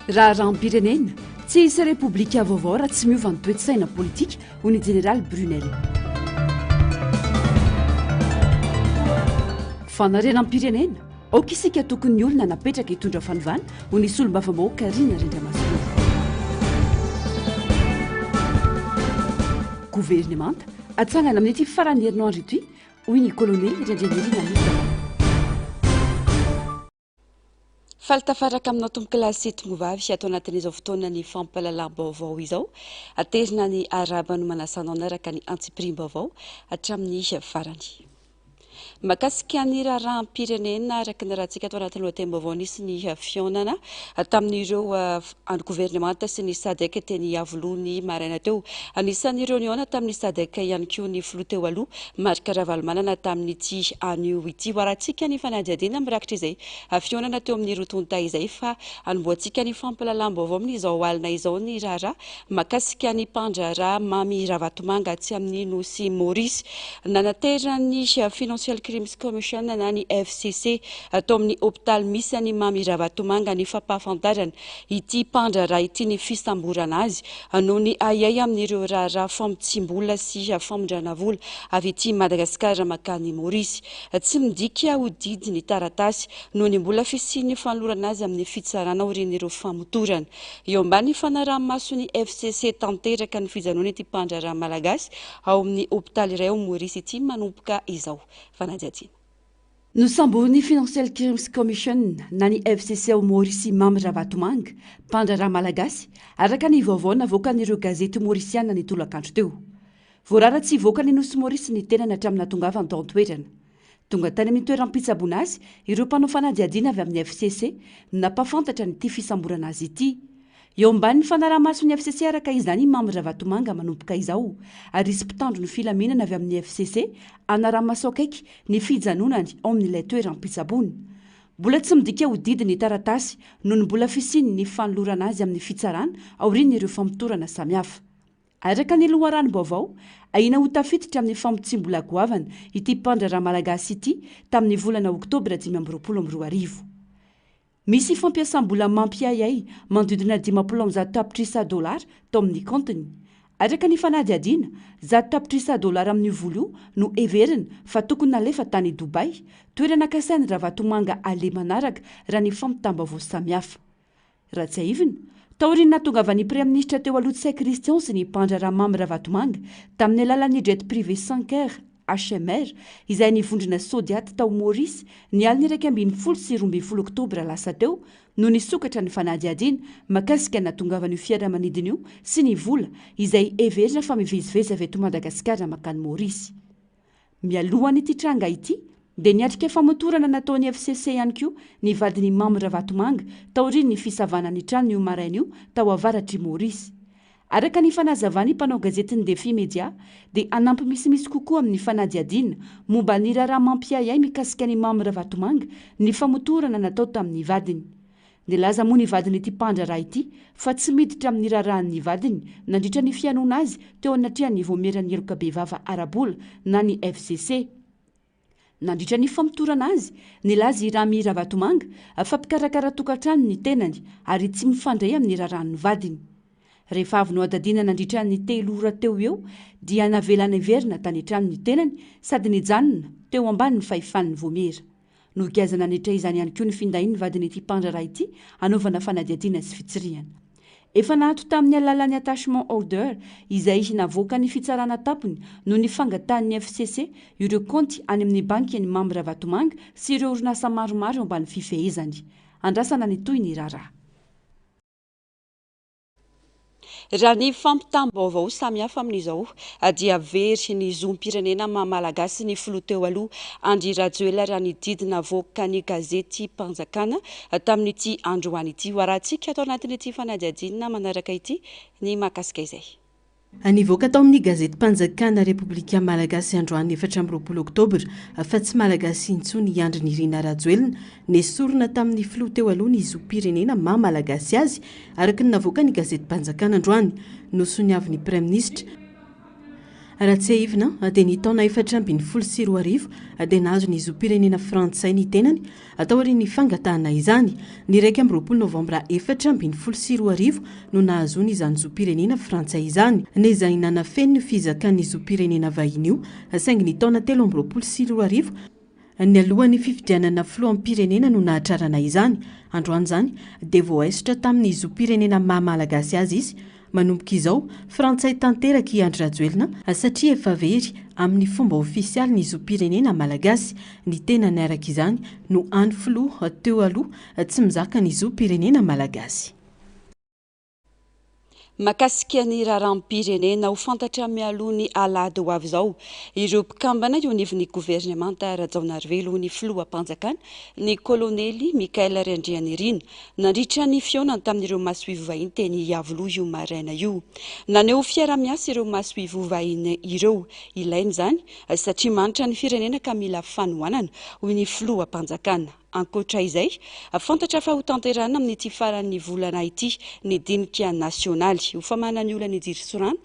raha rahampirenena tsy hisy repoblika vaovao raha tsy miova ny toe-tsaina politika ho ny général Brunel. Fanarenam-pirenena aoka isika tokony olona napetraka hitondra fanovana ho ny solombavam-bahoaka Riana Rindriamasinova. Gouvernemanta atsangana amin'ity farany herinandro ity hoy ny kolonely Randrianirina Mitana. Faltafaraka amina tomboky lasety movavy atao anatin'izao fotoana ny fampalalam-baovao izao aterina ny araba no manasana anaraka ny antsipirim-baovao hatramin'ny farany. Mahakasika ny raharaham-pirenena araka ny rahantsika atao anatin'ny lohatenim-baovao nisy ny fionana tamin'ireo gouvernemanta sy ny SADC teny Avolony maraina teo. Anisan'ireo niona tamin'ny SADC ihany koa ny filoha teo aloha Marc Ravalomanana tamin'ity anio ity hoarantsika ny fanadihadiana mirakitra izay fionana teo amin'ny rotonta izay fa anomboantsika ny fampalalam-baovao amin'izao alina izao ny raharaha mahakasika ny mpandraraha Mamy Ravatomanga tsy amin'ny Nosy Maurice nanaterany Financial Crimes Commission na ny FCC atao amin'ny hôpital misy ny Mamy Ravatomanga ny fampahafantarana ity mpandraraha ity ny fisamborana azy noho ny ayay amin'ireo raharaha famotsimbola sy famondrana vola avy ety Madagasikara makany Maurice. Tsy midika ho didy ny taratasy noho ny mbola fisian'ny fanolorana azy amin'ny fitsarana orin'ireo famotorana. Eo ambany fanaraha-maso ny FCC tanteraka ny fijanoana ity mpandraraha malagasy ao amin'ny hôpital iray ao Maurice ity manomboka izao. Nosamboriny Financial Crimes Commission na ny FCC ao Maurice Mamy Ravatomanga mpandraraha malagasy araka ny vaovao navoakan'ireo gazety mauriciana ny tolakandro teo. Voarara tsy voaka ny Nosy Maurice ny tenany hatramin'ny nahatongavany tao an-toerana. Tonga tany amin'ny toeram-pitsaboana azy ireo mpanao fanadihadiana avy amin'ny FCC nampafantatra n'ity fisamborana azy ity. Eo ambany ny fanaraha-maso ny FCC araka izany Mamy Ravatomanga manomboka izao ary isy mpitandro ny filaminana avy amin'ny FCC anaraha-maso akaiky ny fijanonany ao amin'ilay toeram-pitsaboana. Mbola tsy midika ho didy ny taratasy noho ny mbola fisiny ny fanolorana azy amin'ny fitsarana aorian'ireo famotorana samihafa. Araka ny loharanom-baovao aina ho tafiditra amin'ny famotsimbola goavana ity mpandraraha malagasy ity tamin'ny volana oktobra 2024. Misy fampiasam-bola mampiayay mandodina $50,000 tao amin'ny kontiny. Araka ny fanadihadiana, $100,000 amin'ny vola io no everina fa tokony nalefa tany Dubai, toerana kasain'ny Ravatomanga ale manaraka raha ny fampitam-baovao samihafa. Raha tsy aivina, taoriana nahatongavany Prime-ministra teo aloha Tsay Christian sy ny mpandraraha Mamy Ravatomanga tamin'ny alalan'ny jet privé 5 heures HMR izay nivondrona Sodiaty tao Maurice ny aliny 1 sy 12 oktobra lasa teo no nisokatra ny fanadihadiana mahakasika nahatongavan'io fiaramanidina io sy ny vola izay everina fa mivezivezy avy eto Madagasikara makany Maurice. Mialohan'ity tranga ity dia niatrika famotorana nataon'ny FCC ihany koa ny vadiny Mamy Ravatomanga taoriany ny fisavana ny trano io maraina io tao avaratry Maurice. Araka ny fanazavany mpanao gazetiny Défi Média dia anampy misimisy kokoa amin'ny fanadihadiana momba ny raharaha mampiayay mikasika ny Mamy Ravatomanga ny famotorana natao tamin'ny vadiny. Nilaza moa ny vadiny ity mpandraraha ity fa tsy miditra amin'ny raharahan'ny vadiny nandritra ny fianoana azy teo anatrihan'ny voameran'ny elokabevava arabola na ny FCC. Nandritra ny famotorana azy, nilaza i Mamy Ravatomanga fampikarakara tokantrano ny tenany ary tsy mifandray amin'ny raharahan'ny vadiny. Rehefa avy noadadiana nandritra ny 3 ora teo eo dia navelana everina tany an-trano ny tenany sady nijanona teo ambany ny fahefan'ny voamera. Nogazana nitra izany ihany koa ny findahin'ny vadiny ity mpandraraha ity anaovana fanadihadiana sy fitsirihana. Efa nahato tamin'ny alalan'ny attachement order izay navoaka ny fitsarana tampony no ny fangatan'ny FCC ireo konty any amin'ny banky ny Mamy Ravatomanga sy ireo orinasa maromaro ambany fifehezany. Andrasana ny toy ny raharaha. Raha ny fampitam-baovao samihafa amin'izao dia very ny zom-pirenena malagasy ny filoha teo aloha Andry Rajoelina raha ny didina avoaka ny gazety Mpanjakana tamin'ity androany ity. Hoarantsika atao anatin'ity fanadihadiana manaraka ity ny mahakasika izay. Nivoaka tao amin'ny gazety Mpanjakana Repoblika Malagasy androany 4 oktobra fa tsy malagasy intsony Andry Nirina Rajoelina nesorina tamin'ny filoha teo aloha ny zom-pirenena malagasy azy araka ny navoaka ny gazety Mpanjakana androany nosony avy ny Prime Ministre. raha tsy haivina dia ny taona 2024 dia nahazo ny zom-pirenena frantsay ny tenany atao ary ny fangatahana izany. Ny 1 novambra 2024 no nahazoany izany zom-pirenena frantsay izany. Nezay nanafeny ny fizakan'ny zom-pirenena vahiny io saingy ny taona 2024 ny alohan'ny fifidianana filoham-pirenena no nahatrarana izany. Androan'izany dia voaisitra tamin'ny zom-pirenena mahamalagasy azy izy. Manomboka izao, frantsay tanteraka Andry Rajoelina satria efa very amin'ny fomba ofisialy ny zom-pirenena malagasy. Ny tena niaraka izany no any filoha teo aloha tsy mizaka ny zom-pirenena malagasy. Makasika ny raharam-pirenena ho fantatra mialoha ny alahady ho avy izao ireo mpikambana eo anivon'ny governemanta Rajaonarivelo ny filoham-panjakana ny kolonely Mikaela Randrianirina nandritra ny fionany tamin'ireo masoivo vahiny teny Iavoloha io maraina io. Naneho fiara-miasa ireo masoivo vahiny ireo ilainy izany satria manitra ny firenena ka mila fanohanana hoy ny filoham-panjakana. Ankoatra izay, fantatra fa ho tanterana amin'ity faran'ny volana ity ny dinika nasionaly ho famana ny olana ijiry sorano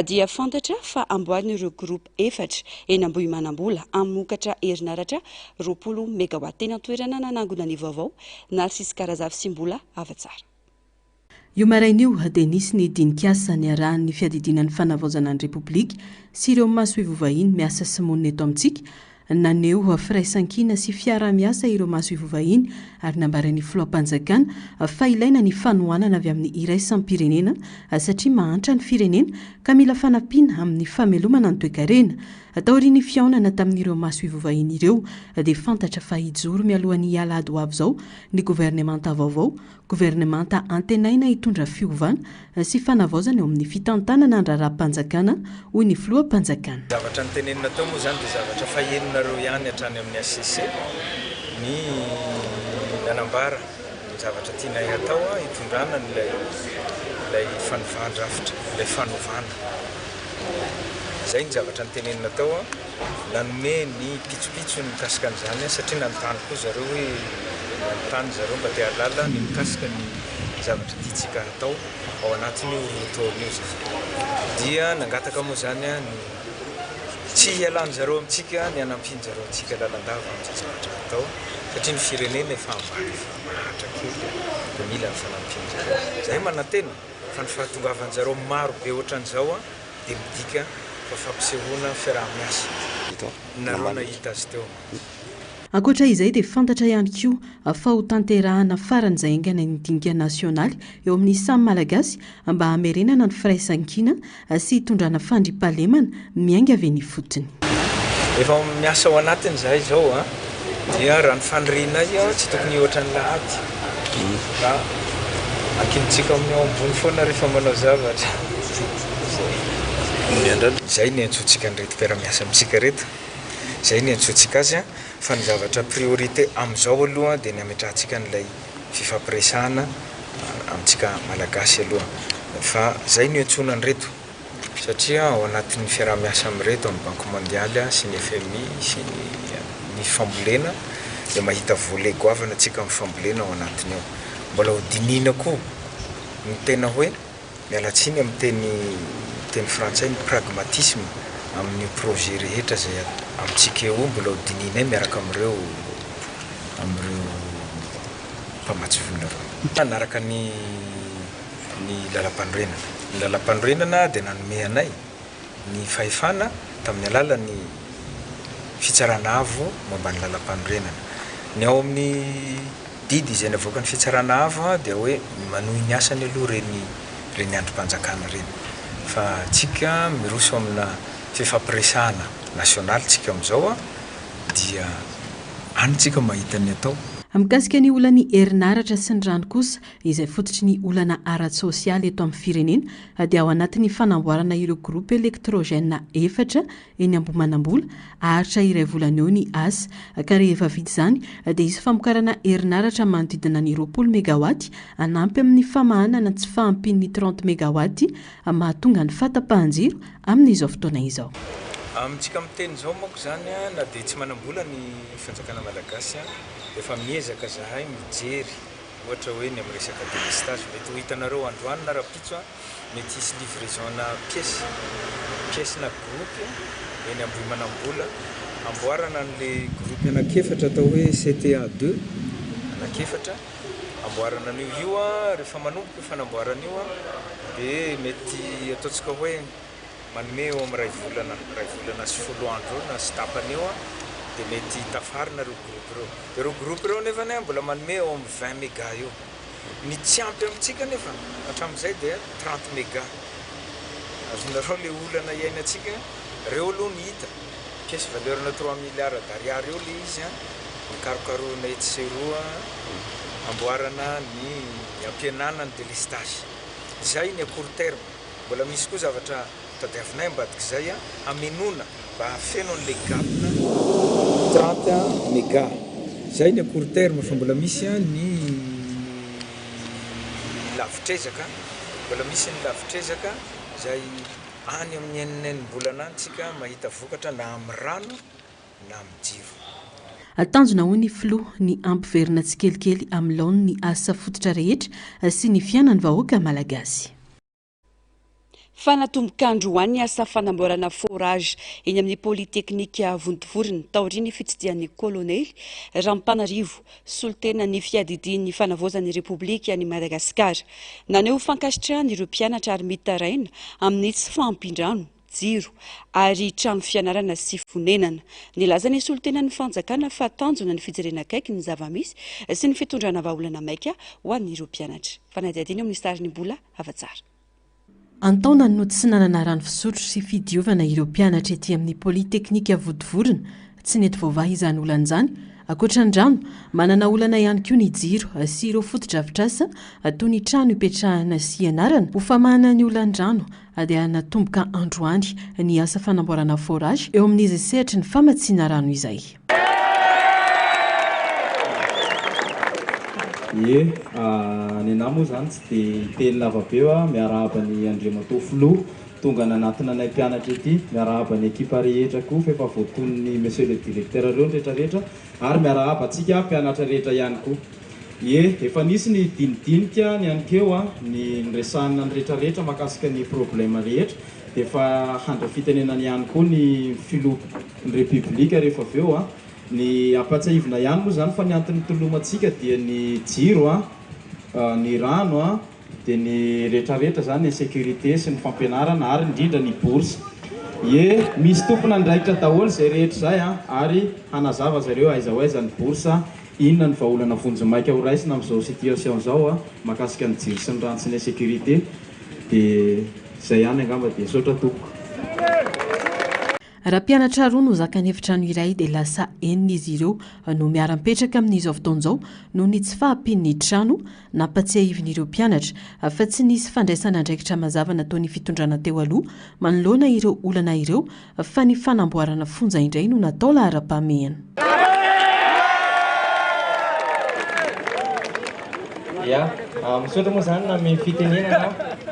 dia fantatra fa amboarina ireo groupe efatra eny Ambohimanambola amokatra herinaratra 20 mégawatt. Teny antoerana nanangona ny vaovao Narcisse Karazavy Simbola avatsara. Io maraina io dia nisy ny dinikasa niarahan'ny fiadidinan'ny fanavaozana ny Repoblika sy ireo masoivo vahiny miasa sy monina eto amintsika. Naneho firaisan-kina sy fiara-miasa ireo masoivo vahiny ary nambaran'ny filoham-panjakana fa ilaina ny fanohanana avy amin'ny iraisampirenena satria mahantra ny firenena ka mila fanampiana amin'ny famelomana ny toe-karena. Ataorin'ny fiaonana tamin'ireo masoivo vahiny ireo dia fantatra fa hijoro mialohan'ny alahady ho avy izao ny governemanta vaovao, governemanta antenaina hitondra fiovana sy fanavaozana eo amin'ny fitantanana ny raharam-panjakana hoy ny filoham-panjakana. Zavatra nitenenina tao moa izany dia zavatra fahenonareo ihany hatrany amin'ny ACC ny nanambara ny zavatra tiana atao hitondrana ilay fanovana-drafitra, ilay fanovana. Izay ny zavatra nitenenina tao nanome ny pitsopitso ny mikasika an'izany satria nanontany koa zareo hoe nanontany zareo mba te halala ny mikasika ny zavatra tiantsika atao ao anatin'io taon'io dia nangataka moa izany ny tsy hialany zareo amintsika ny hanampiany zareo antsika lalandava amin'izay zavatra atao satria ny firenena efa ambany efa mahatra kely dia mila ny fanampiany zareo. Izay manantena fa ny fahatongavan'ny zareo maro be ohatran'izao dia midika fampisehoana fiaraha-miasa nareo nahita azy teo. Ankoatra izay dia fantatra ihany koa fa ho tanterahana faran'izay aingana ny dinika nasionaly eo amin'ny samy malagasy mba hamerenana ny firaisan-kina sy hitondrana fandriampahalemana miainga avy ny fotony. Efa miasa ao anatiny izahay izao dia raha ny faniriana azy tsy tokony ohatran'ny lahady. Raha ankinitsika amin'ny ao ambony foana rehefa manao zavatra. Izay ny antsointsika ny reto mpiara-miasa amintsika reto. Izay ny antsointsika azy fa ny zavatra priorité amin'izao aloha dia ny ametrahantsika n'ilay fifampiresahana amintsika malagasy aloha. Fa izay ny antsoina ny reto satria ao anatin'ny fiara-miasa amin'ireto amin'ny Banque mondiale sy ny FMI sy ny fambolena dia mahita volet goavana antsika amin'ny fambolena ao anatiny ao. Mbola ho dinina koa ny tena hoe mialatsiny amin'ny teny frantsay ny pragmatisme amin'ny projet rehetra izay amintsika eo mbola ho dininay miaraka amin'ireo mpamatsy vola reo. Naraka ny lalam-panorenana. Ny lalam-panorenana dia nanome anay ny fahefana tamin'ny alalan'ny fitsarana avo momba ny lalam-panorenana. Ny ao amin'ny didy izay navoaka ny fitsarana avo dia hoe manohy ny asany aloha reny androm-panjakana reny. Fa tsika miroso amina fifampiresahana nasionaly tsika amin'izao dia anytsika mahita ny atao. Mikasika ny olany herinaratra sy ny rano kosa izay fototry ny olana ara-tsosialy eto amin'ny firenena dia ao anatin'ny fanamboarana ireo groupe elektrogène efatra eny Ambohimanambola aharitra iray volana eo ny asa ka rehefa vita izany dia izy famokarana herinaratra manodidina ny 20 mégawatt anampy amin'ny famahanana tsy fahampian'ny 30 mégawatt mahatonga ny fahatapahan-jiro amin'izao fotoana izao. Amintsika miteny izao moako izany na dia tsy manambola ny fanjakana malagasy efa miezaka zahay mijery ohatra hoe ny amin'ny resaka délestage mety ho hitanareo androany na rapitso mety hisy livraison na pièce na groupe eny Ambohimanambola amboarana an'le groupe anakefatra atao hoe CTA2 anakefatra amboarana an'io io rehefa manomboka io fanamboarana io dia mety ataontsika hoe manome eo amin'ny ray volana sy folo andro na sy tapany eo dia mety tafarina reo groupe reo dia reo groupe reo nefa mbola manome eo amin'ny 20 méga io ny tsy ampy amintsika nefa hatramin'izay dia 30 méga azonareo le olana iainantsika reo aloha ny hita pièce valeur-na 3 milliards d'ariary eo le izy mikarokaroana etseroa amboarana ny ampianana ny délestage zay ny court terme mbola misy koa zavatra tadiavinay ambadika zay amenona mba hafeno an'le gapna 30 méga zay ny court terme fa mbola misy ny lavitrezaka zay any amin'ny eninenimbolana antsika mahita vokatra na amin'ny rano na amin'ny jiro tanjona ho ny filoha ny ampiverina tsikelikely amin'ny laony ny asa fototra rehetra sy ny fiainany vahoaka malagasy fanatombonkandro ho an'ny asa fanamboarana forage eny amin'ny polyteknika Vontovorona taoriany fitsidihan'ny kolonely Rampanarivo solitena ny fiadidian'ny fanavaozan'ny Repoblika ny Madagasikara naneo fankasitrahana ireo mpianatra ary mitaraina amin'ny tsy fampindrano jiro ary trano fianarana sy fonenana nilaza ny solitena ny fanjakana fa tanjona ny fijerena akaiky ny zavamisy sy ny fitondrana vahaolana maika ho an'ireo mpianatra fanadiadiny amin'ny sariny mbola avatsara antaona no tsy nanana rano fisotro sy fidiovana ireo mpianatra ety amin'ny polyteknika Vontovorona tsy nety voavahy izany olan'izany ankoatran'izany manana olana ihany koa ny jiro sy ireo fotodrafitrasa toy ny trano ipetrahana sy ianarana ho famahana ny olandrano dia natomboka androany ny asa fanamboarana forage eo amin'izy sehatra ny famatsiana rano izay ny namo zany tsy dia teny lavabe miarahaba ny Andriamato Filoha tonga nanatona anay mpianatra ety miarahaba ny ekipa rehetra koa fa efa voaton'ny monsieur le directeur reo rehetrarehetra ary miarahaba antsika mpianatra rehetra ihany koa efa nisy ny dinidinika ny anikeo ny resahana ny rehetrarehetra makasika ny problème rehetra dia efa handra fitenenany ihany koa ny filoha ny Repoblika rehefa aveo ny ampatsahivina ihany moa zany fa ny antony tolomantsika dia ny jiro ny rano dia ny rehetrarehetra zany ny sécurité sy ny fampianarana ary indrindra ny bourse misy tompona ndraikitra daholo zay rehetra zay ary hanazava zareo aiza ho aiza ny bourse inona ny vahaolana vonjomaika ho raisina amin'izao situation zao makasika ny jiro sy ny rano sy ny sécurité dia zay ihany angamba dia sotra toko raha mpianatra roa no zakany efitrano iray dia lasa enina izy ireo no miara-mipetraka amin'izao fotoan'izao no ny tsy fahampian'ny trano nampatsiahivina ireo mpianatra fa tsy nisy fandraisana andraikitra mazava nataony fitondrana teo aloha manoloana ireo olana ireo fa ny fanamboarana fonja indray no natao lahara-pahamehana misaotra moa zany name fitenenana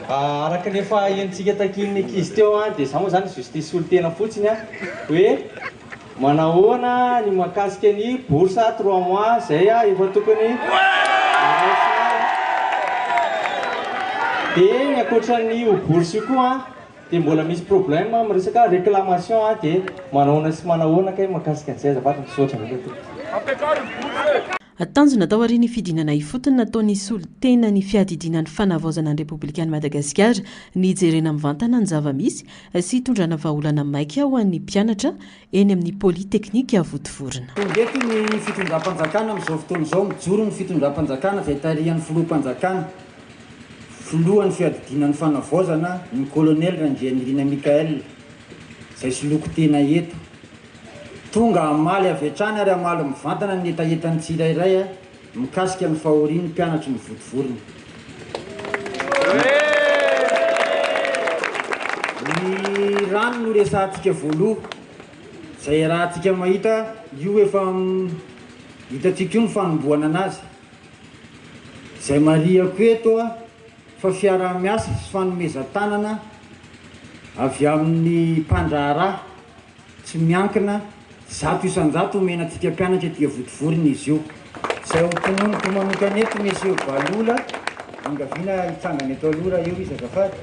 araka nefa enitsika takin'ny ankizy teo dia za moa zany justy solitena fotsiny hoe manahoana ny makasika ny bourse 3 mois zay efa tokony dia ny akoatran'ny bourse io koa dia mbola misy problème miresaka réclamation dia manahoana sy manahoana kay makasika an'izay zavatra misaotra tanjona tao ary ny fidinana ifotony nataony solitena ny fiadidinan'ny fanavaozana ny Repoblika ny Madagasikara ny jerena mivantana ny zavamisy sy hitondrana vahaolana maika ho an'ny mpianatra eny amin'ny polyteknika Vontovorona. Tondety ny fitondram-panjakana amin'izao fotoan'izao mijoro ny fitondram-panjakana izay tarihan'ny filoham-panjakana filohan'ny fiadidinan'ny fanavaozana ny kolonely Randrianirina Mikael izay soloko tena eto tonga amaly avy hatrany ary amaly mivantana ny etaetany tsirairay mikasika ny fahorian'ny mpianatra ny Vontovorona. Ny rano no resahantsika voaloha izay rahantsika mahita io efa hitantsika io ny fanomboana anazy izay mariako eto fa fiarah-miasa sy fanomezan-tanana avy amin'ny mpandraharaha tsy miankina zato isan-jato omenantsika mpianatra ety Vontovorona izy io zay hotononiko manokana eto monsieur Balola angavina hitsangana eto aloha raha eo izy azafady.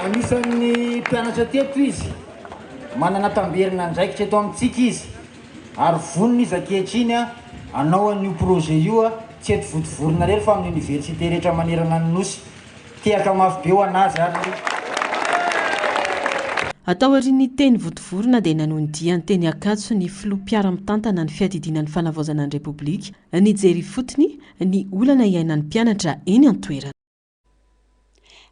Anisan'ny mpianatra teto izy manana tamberina ndraikitra eto amintsika izy ary vonony izy ankehitriny anao an'io projet io tsy eto votovorona rery fa amin'ny université rehetra manerana ny nosy tehaka mafy be ho anazy ary atao arin'ny teny votovorona dia nanohy ny diany teny akatso ny filoha mpiara-mitantana ny fiadidinan'ny fanavaozana ny repoblika nijery fotony ny olana iainan'ny mpianatra eny an-toerana.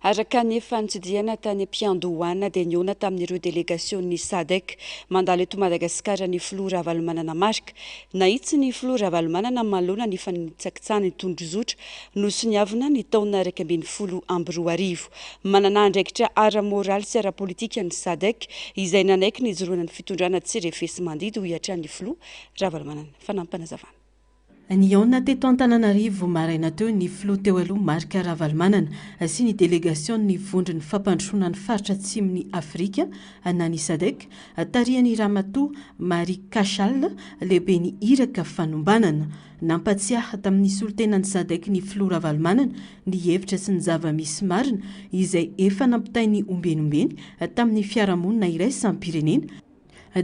Araka ny fanitsidihana tany Ampiandohana dia niona tamin'ireo délégation-ny SADC mandalo eto Madagasikara ny filoha Ravalomanana Marika. Nahitsy ny filoha Ravalomanana manoloana ny fanitsakitsahana ny tondrozotra nosy niavina ny taona 2012. Manana andraikitra ara-moraly sy ara-politika ny SADC izay nanaiky ny joroana ny fitondrana Tserefesy Mandidy ho iatran'ny filoha Ravalomanana. Fanampanazavana. Niona teto Antananarivo maraina teo ny filoha teo aloha Marika Ravalomanana sy ny délégation ny vondry ny fampandrosoana ny faritra atsimon'ny Afrika na ny SADC tarihan'ny Ramatoa Marie Cachal lehibe ny iraka fanombanana. Nampatsiaha tamin'ny solitenan'ny SADC ny filoha Ravalomanana ny hevitra sy ny zava-misy marina izay efa nampitainy ombenombeny tamin'ny fiarahamonina iray sampirenena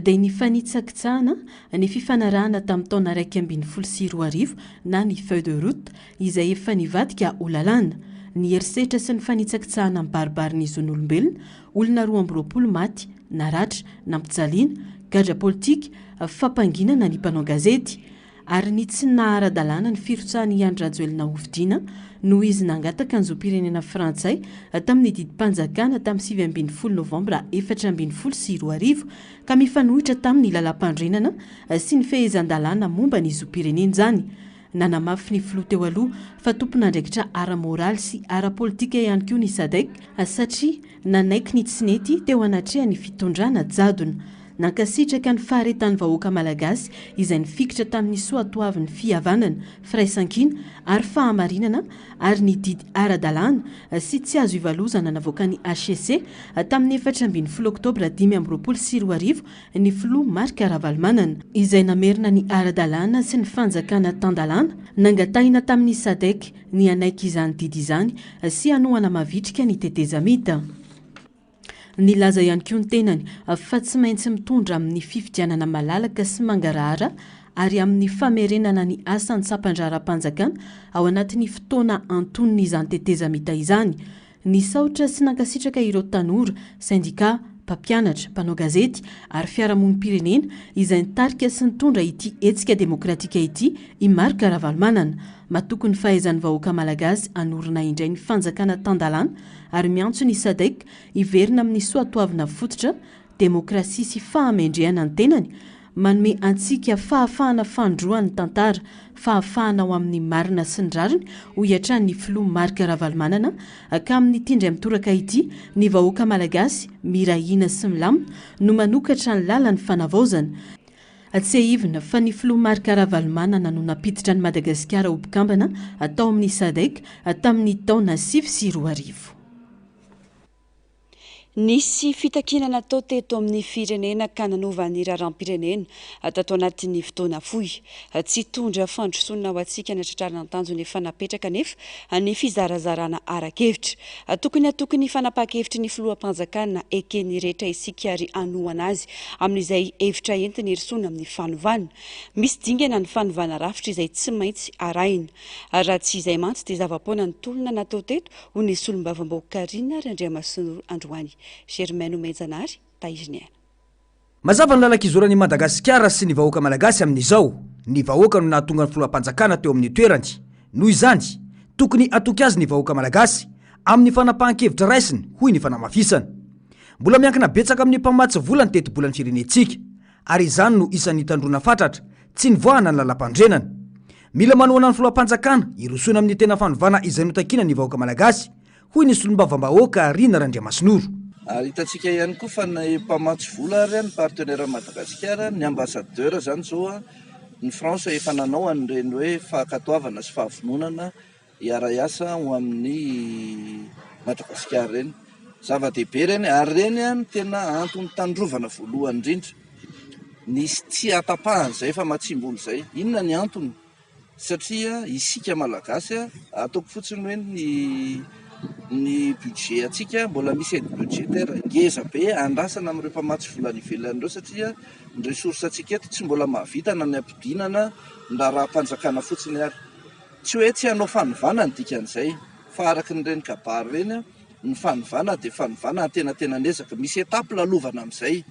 dia ny fanitsakitsahana ny fifanarahana tamin'ny taona 2012 na ny feuille de route izay efa nivadika ho lalàna. Ny herisetra sy ny fanitsakitsahana amin'ny baribarin'ny zon'olombelona olona 20 maty, naratra, nampijaliana, gadra politika, fampanginana ny mpanao gazety ary ny tsy nahara-dalàna ny firotsahan'ny Andry Rajoelina Hovidiana noho izy nangataka ny zoam-pirenena frantsay tamin'ny didim-panjakana tamin'ny 7 novambra 2012 ka mifanohitra tamin'ny lalam-pandrenana sy ny fehezan-dalàna momba ny zoam-pirenena izany. Nanamafy ny filoha teo aloha fa tompon'andraikitra ara-moraly sy ara-politika ihany koa ny SADC satria nanaiky ny tsinety teo anatrehany fitondrana jadona. Nankasitraka ny faharetan'ny vahoaka malagasy izay nifikitra tamin'ny soatoavin'ny fihavanana, firaisan-kina ary fahamarinana ary ny didy ara-dalàna sy tsy azo ivalozana navoaka ny HCC tamin'ny 14 oktobra 2012 ny filoha Marika Ravalomanana izay namerina ny ara-dalàna sy ny fanjakana tan-dalàna nangatahina tamin'ny SADC ny anaiky izany didy izany sy anohana mavitrika ny tetezamita. Nilaza ihany koa ny tenany fa tsy maintsy mitondra amin'ny fifidianana malalaka sy mangarahara ary amin'ny famerenana ny asan'ny sampandraram-panjakana ao anatin'ny fotoana antonony izany tetezamita izany. Nisaotra sy nankasitraka ireo tanora, syndika, mpampianatra, mpanao gazety ary fiarahamonim-pirenena izay nitarika sy nitondra ity hetsika demokratika ity i Marika Ravalomanana. Matoko ny fahaizan'ny vahoaka malagasy anorina indray ny fanjakana tan-dalàna ary miantso ny SADC iverina amin'ny soatoavina fototra, demokrasia sy fahamendrehana ny tenany, manome antsika fahafahana fandroan'ny tantara, fahafahana ao amin'ny marina sy ny rariny ho iatran'ny filoha Marika Ravalomanana ka amin'ny tindray mitoraka ity ny vahoaka malagasy mirahina sy milamina no manokatra ny lalan'ny fanavaozana. Tsy ahivina fa ny filoha Marika Ravalomanana no napiditra ny Madagasikara ho mpikambana atao amin'ny SADC tamin'ny taona 2020. Nisy fitakinana atao teto amin'ny firenena ka nanova ny raharam-pirenena tato anatin'ny fotoana fohy. Tsy tondra fandrosoana ho antsika natratrarina an-tanjony efa napetraka nefa ny fizarazarana arakevitra. Tokony fanapaha-kevitry ny filoham-panjakana ekeny rehetra isika ary anohana azy amin'izay hevitra entiny erisoana amin'ny fanovana. Misy dingana ny fanovana rafitra izay tsy maintsy arahina. Raha tsy izay mantsy dia zava-poana ny tolona natao teto ho ny solombavam-bahoaka Karina ary Andriamasinoro Androany. Germaine Menjanary, Taiziniana. Mazava ny lalak'izoran'i Madagasikara sy ny vahoaka malagasy amin'izao. Ny vahoaka no nahatonga ny filoham-panjakana teo amin'ny toerany. Noho izany, tokony atoky azy ny vahoaka malagasy amin'ny fanapahan-kevitra raisiny hoy ny fanamafisana. Mbola miankina betsaka amin'ny mpamatsy volany teto bolan'ny firenentsika, ary izany no isan'ny tandrona fatratra, tsy nivoahana ny lalam-pandrenana. Mila manohana ny filoham-panjakana irosoana amin'ny tena fanovana izay notakina ny vahoaka malagasy hoy ny solombavam-bahoaka Rina Randriamasinoro. Ary hitantsika ihany koa fa ny mpamatsy vola ary ny partenaire Madagasikara, ny ambassadeur zany zao ny France efa nanao an'ireny hoe fankatoavana sy fahavononana hiara-iasa ho amin'ny Madagasikara reny. zava-dehibe reny ary reny a ny tena antony tandrovana voalohany indrindra nisy tsy atapahany zay fa matsimboly zay. Inona ny antony? Satria isika malagasy ataoko fotsiny hoe ny budget atsika mbola misy aide budgétaire ngeza be andrasana amin'ireo mpamatsy volany ivelan'ireo satria ny ressource atsika eto tsy mbola mahavita na ny ampidinana na raha-mpanjakana fotsiny ary. Tsy hoe tsy hanao fanovana ny dikan'izay fa araky ny reny kabary reny ny fanovana dia fanovana tena nezaka misy etape lalovana amin'izay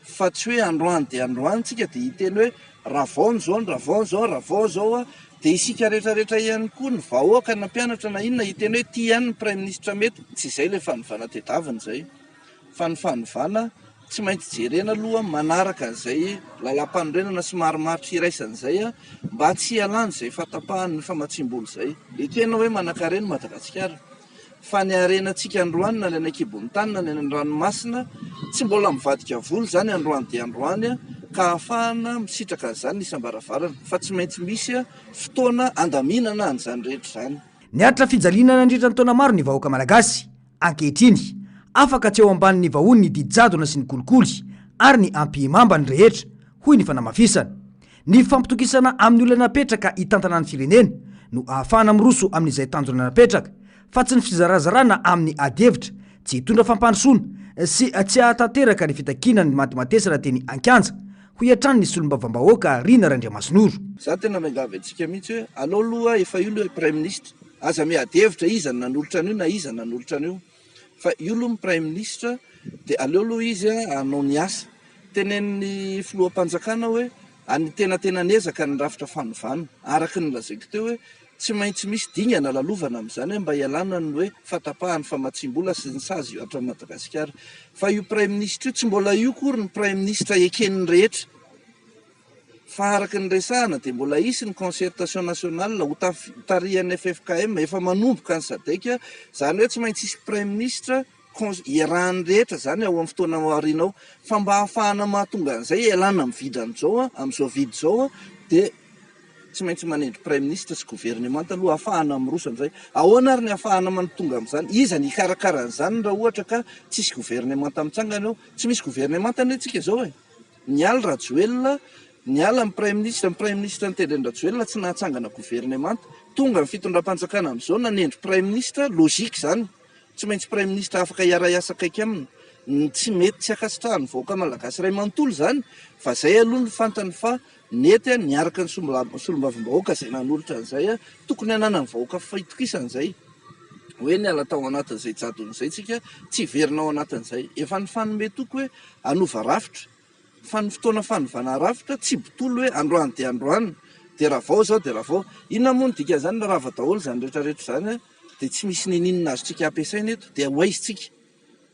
fa tsy hoe androany dia androany tsika dia hiteny hoe ravao zao dia isika rehetrarehetra ihany koa ny vahoaka na mpianatra na inona hiteny hoe ty ihany ny prime ministre mety tsy izay ilay fanovana tedavina izay fa ny fanovana tsy maintsy jerena aloha manaraka an'izay lalam-panorenana sy marimaritra iraisan'izay mba tsy halany izay fatapahany ny famatsimboly izay dia tena hoe manan-karena Madagasikara. Fa ny arenantsika androany na ilay akibon'ny tany na ny ranomasina tsy mbola mivadika voly zany androany dia androany ka ahafahana misitraka an'izany isam-baravarana fa tsy maintsy misy fotoana andaminana an'izany rehetra zany. Niaritra fijalinana nandritra ny taona maro ny vahoaka malagasy ankehitriny afaka tsy eo ambanin'ny vahony ny didijadona sy ny kolikoly ary ny ampimambany rehetra hoy ny fanamafisana. Ny fampitokisana amin'ny olona napetraka hitantana ny firenena no ahafahana miroso amin'izay tanjona napetraka fa tsy ny fizarazarana amin'ny adevitra tsy hitondra fampandrosoana sy tsy ahatanteraka ny fitakina ny matimatesana teny Ankanja hoy hatrany ny solombavambahoaka Rina Randriamasinoro. Za tena miangavy antsika mihitsy hoe aleo aloha efa io le prime ministre aza miadevitra iza nanolotra an'io na iza nanolotra an'io fa io aloha ny prime ministre dia aleo aloha izy hanao ny asa tenen'ny filoham-panjakana hoe any tena nezaka ny rafitra fanovana araky ny lazaiko teo hoe tsy maintsy misy dingana lalovana amin'izany hoe mba hialana ny hoe fatapahany famatsimbola sy ny sazy io hatramin'ny Madagasikara fa io prime ministre io tsy mbola io kory ny prime ministre eken'ny rehetra fa araky ny resahana dia mbola isy ny concertation nationale ho tarihan'ny FFKM efa manomboka ny SADC zany hoe tsy maintsy isy prime ministre iarahany rehetra zany ao amin'ny fotoana aoriana ao fa mba ahafahana mahatonga an'izay ialana amin'ny vidrany amin'izao vidy zao dia tsy maintsy manendry prime ministre sy gouvernement aloha ahafahana miroso an'izay. Ahoana ary ny ahafahana matonga amin'izany iza ny ikarakara an'izany raha ohatra ka tsisy gouvernement mitsangana ao tsy misy gouvernement antsika zao ny ala Rajoelina ny ala ny prime ministre ny tendreny Rajoelina tsy nahatsangana gouvernement tonga ny fitondram-panjakana amin'izao nanendry prime ministre logika zany tsy maintsy prime ministre afaka hiara-iasa akaiky aminy tsy mety tsy akasitrahany vahoaka malagasy ray manontolo zany fa zay aloha ny fantany fa nety niaraka ny solombavambahoaka zay nanolotra an'izay tokony hanana ny vahoaka fitokisan'izay hoe ny ala tao anatin'izay jadon'izay tsika tsy verina ao anatin'izay efa ny fanome toko hoe anova rafitra fa ny fotoana fanovana rafitra tsy bitolo hoe androany dia androany dia raha vao zao dia raha vao inona moa ny dikan'izany na rava daholo zany rehetrarehetra zany dia tsy misy ninina azotsika ampiasaina eto dia hoaizintsika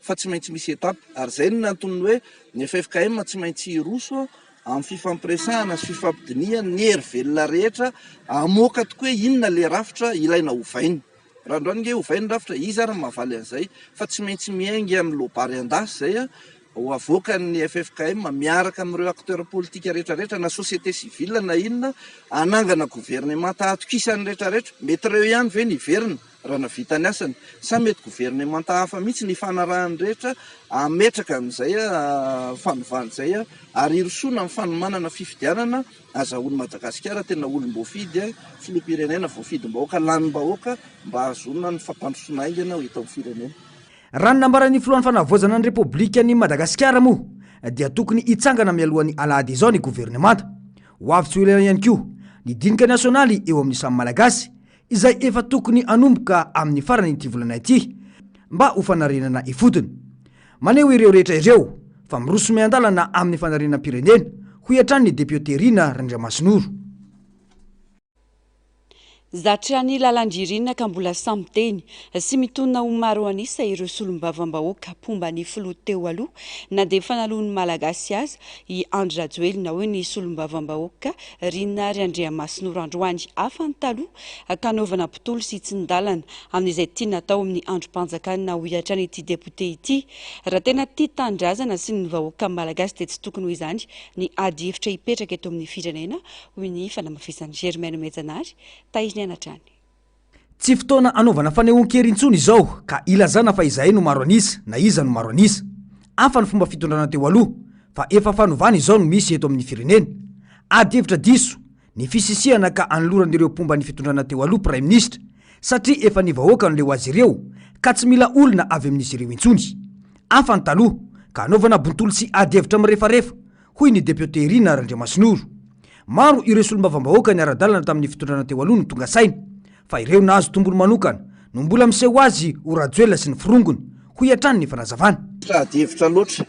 fa tsy maintsy misy etape ary zay no nantonony hoe ny FFKM tsy maintsy roso amin'ny fifampiresahana sy fifampidiniana ny hery velona rehetra amoaka tokoa hoe inona le rafitra ilaina hovaina raha androany nge hovainy rafitra izy ary mahavaly an'izay fa tsy maintsy miaingy amin'ny lobary andasy zay ho avoaka ny FFKM miaraka amin'ireo acteurs politika rehetrarehetra na société civile na inona anangana gouvernement atokisany rehetrarehetra mety ireo ihany ve niverina raha navita ny asany sa mety gouvernement hafa mihitsy ny fanarahany rehetra ametraka amin'izay fanovana ary irosoana amin'ny fanomanana fifidianana azahoany Madagasikara tena olom-boafidy filoham-pirenena voafidim-bahoaka lanim-bahoaka mba ahazonina ny fampandrosoana aingana ho eto amin'ny firenena. Raha ny nambaran'ny filohan'ny fanavoazana ny Repoblika ny Madagasikara moa dia tokony hitsangana mialohan'ny alahady izao ny gouvernemanta ho avy tsy ho ilana ihany koa ny dinika nasionaly eo amin'ny samy malagasy izay efa tokony hanomboka amin'ny farany ity volana ity mba ho fanarenana ifotony. Maneho ireo rehetra ireo fa miroso miandalana amin'ny fanarenam-pirenena hoy hatrany ny député Rina Randriamasinoro. Zatra ny lalandririna ka mbola samy teny sy mitona ho maro anisa ireo solombavambahoaka pomba ny filoha teo aloha na dia fanalohan'ny malagasy azy i Andry Rajoelina hoe ny solombavambahoaka Rina Randriamasinoro androany afany taloha kanaovana mpitolo sy tsy nidalana amin'izay tiana natao amin'ny androm-panjakana hoy hatrany ity député ity raha tena tia tandrazana sy ny vahoaka malagasy dia tsy tokony ho izany ny ady hevitra hipetraka eto amin'ny firenena hoy ny fanamafisany Germaine Mejanary tsy fotoana anaovana fanehoan-kery intsony izao ka ilazana fa izay no maro anisa na iza no maro anisa afa ny fomba fitondrana teo aloha fa efa fanovana izao no misy eto amin'ny firenena ady hevitra diso ny fisisiana ka anoloran'ireo mpomba ny fitondrana teo aloha prime ministre satria efa ny vahoaka no le ho azy ireo ka tsy mila olona avy amin'izy ireo intsony afa ny taloha ka anaovana bontolo sy ady hevitra mirefarefa hoy ny député Rina Randriamasinoro maro ireo solombavambahoaka ny ara-dalana tamin'ny fitondrana teo aloha no tonga saina fa ireo nahazo tombony manokana no mbola miseho azy ho rajoela sy ny firongony hoy hatrany ny fanazavana ady hevitra loatra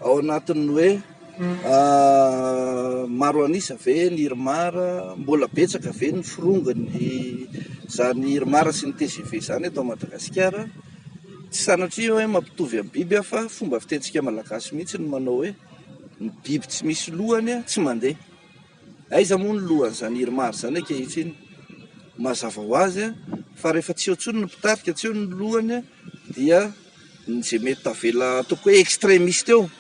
ao anatin'ny hoe maro anisa ve ny Irmara mbola betsaka ve ny firongony zany Irmara sy ny TGV zany eto Madagasikara tsy sanatria hoe mampitovy amin'ny biby fa fomba fitentsika malagasy mihitsy no manao hoe ny biby tsy misy lohany tsy mandeha aiza moa ny lohany zany Irmara zany ankehitriny mazava ho azy fa rehefa tsy eo tsony ny mpitarika tsy eo ny lohany dia zay mety tavela ataoko hoe extrémiste eo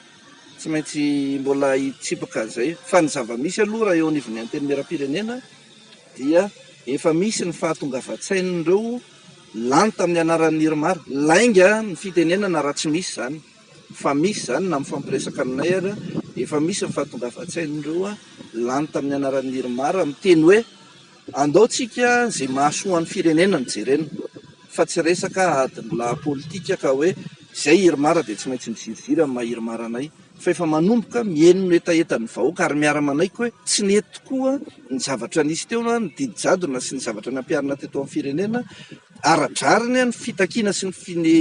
tsy maintsy mbola hitsipaka zay fa ny zava-misy aloha raha eo anivon'ny anteny miram-pirenena dia efa misy ny fahatongavan-tsain'ireo lany tamin'ny anaran'ny Irmara lainga ny fitenenana raha tsy misy zany fa misy zany na mifampiresaka aminay ara efa misy ny fahatongavan-tsain'ireo lany tamin'ny anaran'ny Irmara miteny hoe andaotsika zay mahasoan'ny firenena ny jerena fa tsy resaka adiny la politika ka hoe zay Irmara dia tsy maintsy mizirizira amin'ny maha Irmara anay fa efa manomboka mieno no etaetan'ny vahoaka ary miara-manaiky hoe tsy nety tokoa ny zavatra nisy teo na ny didy jadona sy ny zavatra nampiarina teto amin'ny firenena aradrariny ny fitakiana sy ny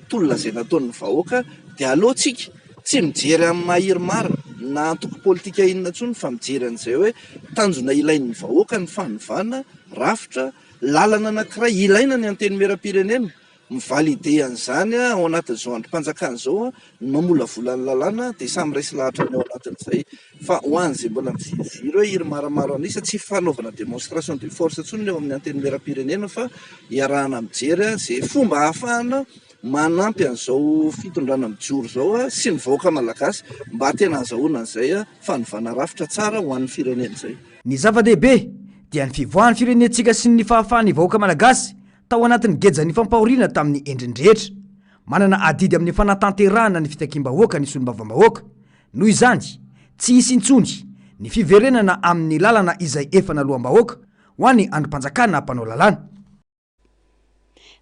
tolona zay nataon'ny vahoaka dia alohantsika tsy mijery amin'ny maha Irmara na antoko politika inona ntsony fa mijery an'izay hoe tanjona ilain'ny vahoaka ny fanovana rafitra lalana anankiray ilaina ny anteny miram-pirenena mivalide an'izany ao anatin'izao androm-panjakana izao ny mamolavolan'ny lalàna dia samy resy lahatra ny ao anatin'izay fa ho an'izay mbola miziriziro hoe Irmara maro anisa tsy fanaovana démonstration de force ntsony eo amin'ny anteny miram-pirenena fa iarahana mijery zay fomba ahafahana manampy an'izao fitondrana mijoro zao sy ny vahoaka malagasy mba tena azahoana an'izay fanovana rafitra tsara ho an'ny firenena zay ny zava-dehibe dia ny fivoahan'ny firenentsika sy ny fahafahan'ny vahoaka malagasy tao anatin'ny gejany fampahoriana tamin'ny endrindrehetra manana adidy amin'ny fanatanterahana ny fitakim-bahoaka ny solombavambahoaka noho izany tsy hisy intsony ny fiverenana amin'ny lalana izay efa naloham-bahoaka ho an'ny androm-panjakana mpanao lalàna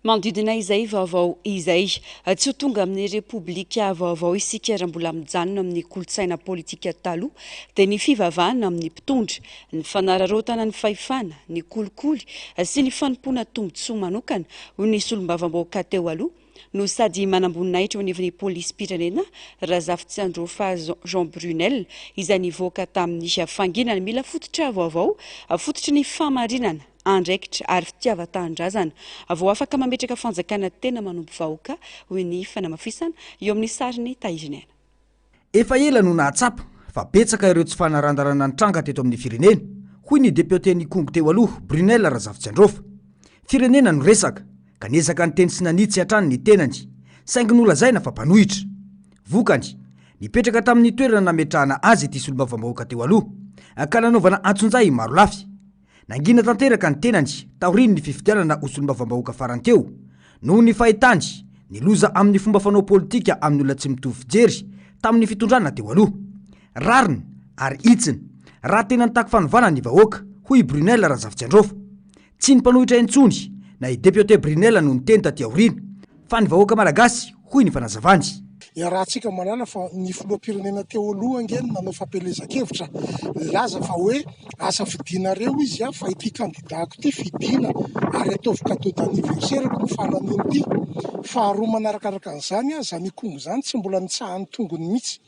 manodidina izay vaovao izay tsy ho tonga amin'ny repoblika vaovao isika raha mbola mijanona amin'ny kolotsaina politika taloha dia ny fivavahana amin'ny mpitondra ny fanararotana ny fahefana ny kolikoly sy ny fanompoana tombotsoa manokana ho ny solombavambahoaka teo aloha no sady manamboninaitra eo anivon'ny polisy pirenena Razafy Androfa Jean Brunel izay nivoaka tamin'ny fanginana mila fototra vaovao fototry ny famarinana andraikitra ary fitiava-tanindrazana vao afaka mametraka fanjakana tena manompo vahoaka hoy ny fanamafisana eo amin'ny sariny Taizinaina efa ela no nahatsapa fa betsaka ireo tsy fanarandarana ny tranga teto amin'ny firenena hoy ny député Nikongo teo aloha Brunel Razafy Androfa firenena no resaka ka niezaka ny teny sy nanitsy hatrany ny tenany saingy nolazaina fa mpanohitra vokany nipetraka tamin'ny toerana nametrahana azy ity solombavambahoaka teo aloha ka nanaovana antsonjay maro lafy nangina tanteraka ny tenany taoriny ny fifidianana ho solombavambahoaka farany teo noho ny fahitany ny loza amin'ny fomba fanao politika amin'ny olona tsy mitovy fijery tamin'ny fitondrana teo aloha rariny ary itsiny raha tena nitako fanovana ny vahoaka hoy Brunel Razafy Androfa tsy ny mpanohitra intsony na i député Brunel no niteny taty aorina fa ny vahoaka malagasy hoy ny fanazavany raha tsika malala fa ny filoham-pirenena teo aloha angeny nanao fampelezan-kevitra laza fa hoe asa fidinareo izy fa ity kandidako ity fidina ary ataovy cadeau d'anniversaire-ko no fahalan'iny ity faharoa manarakaraka an'izany zany Kongo zany tsy mbola nitsahany tongony mihitsy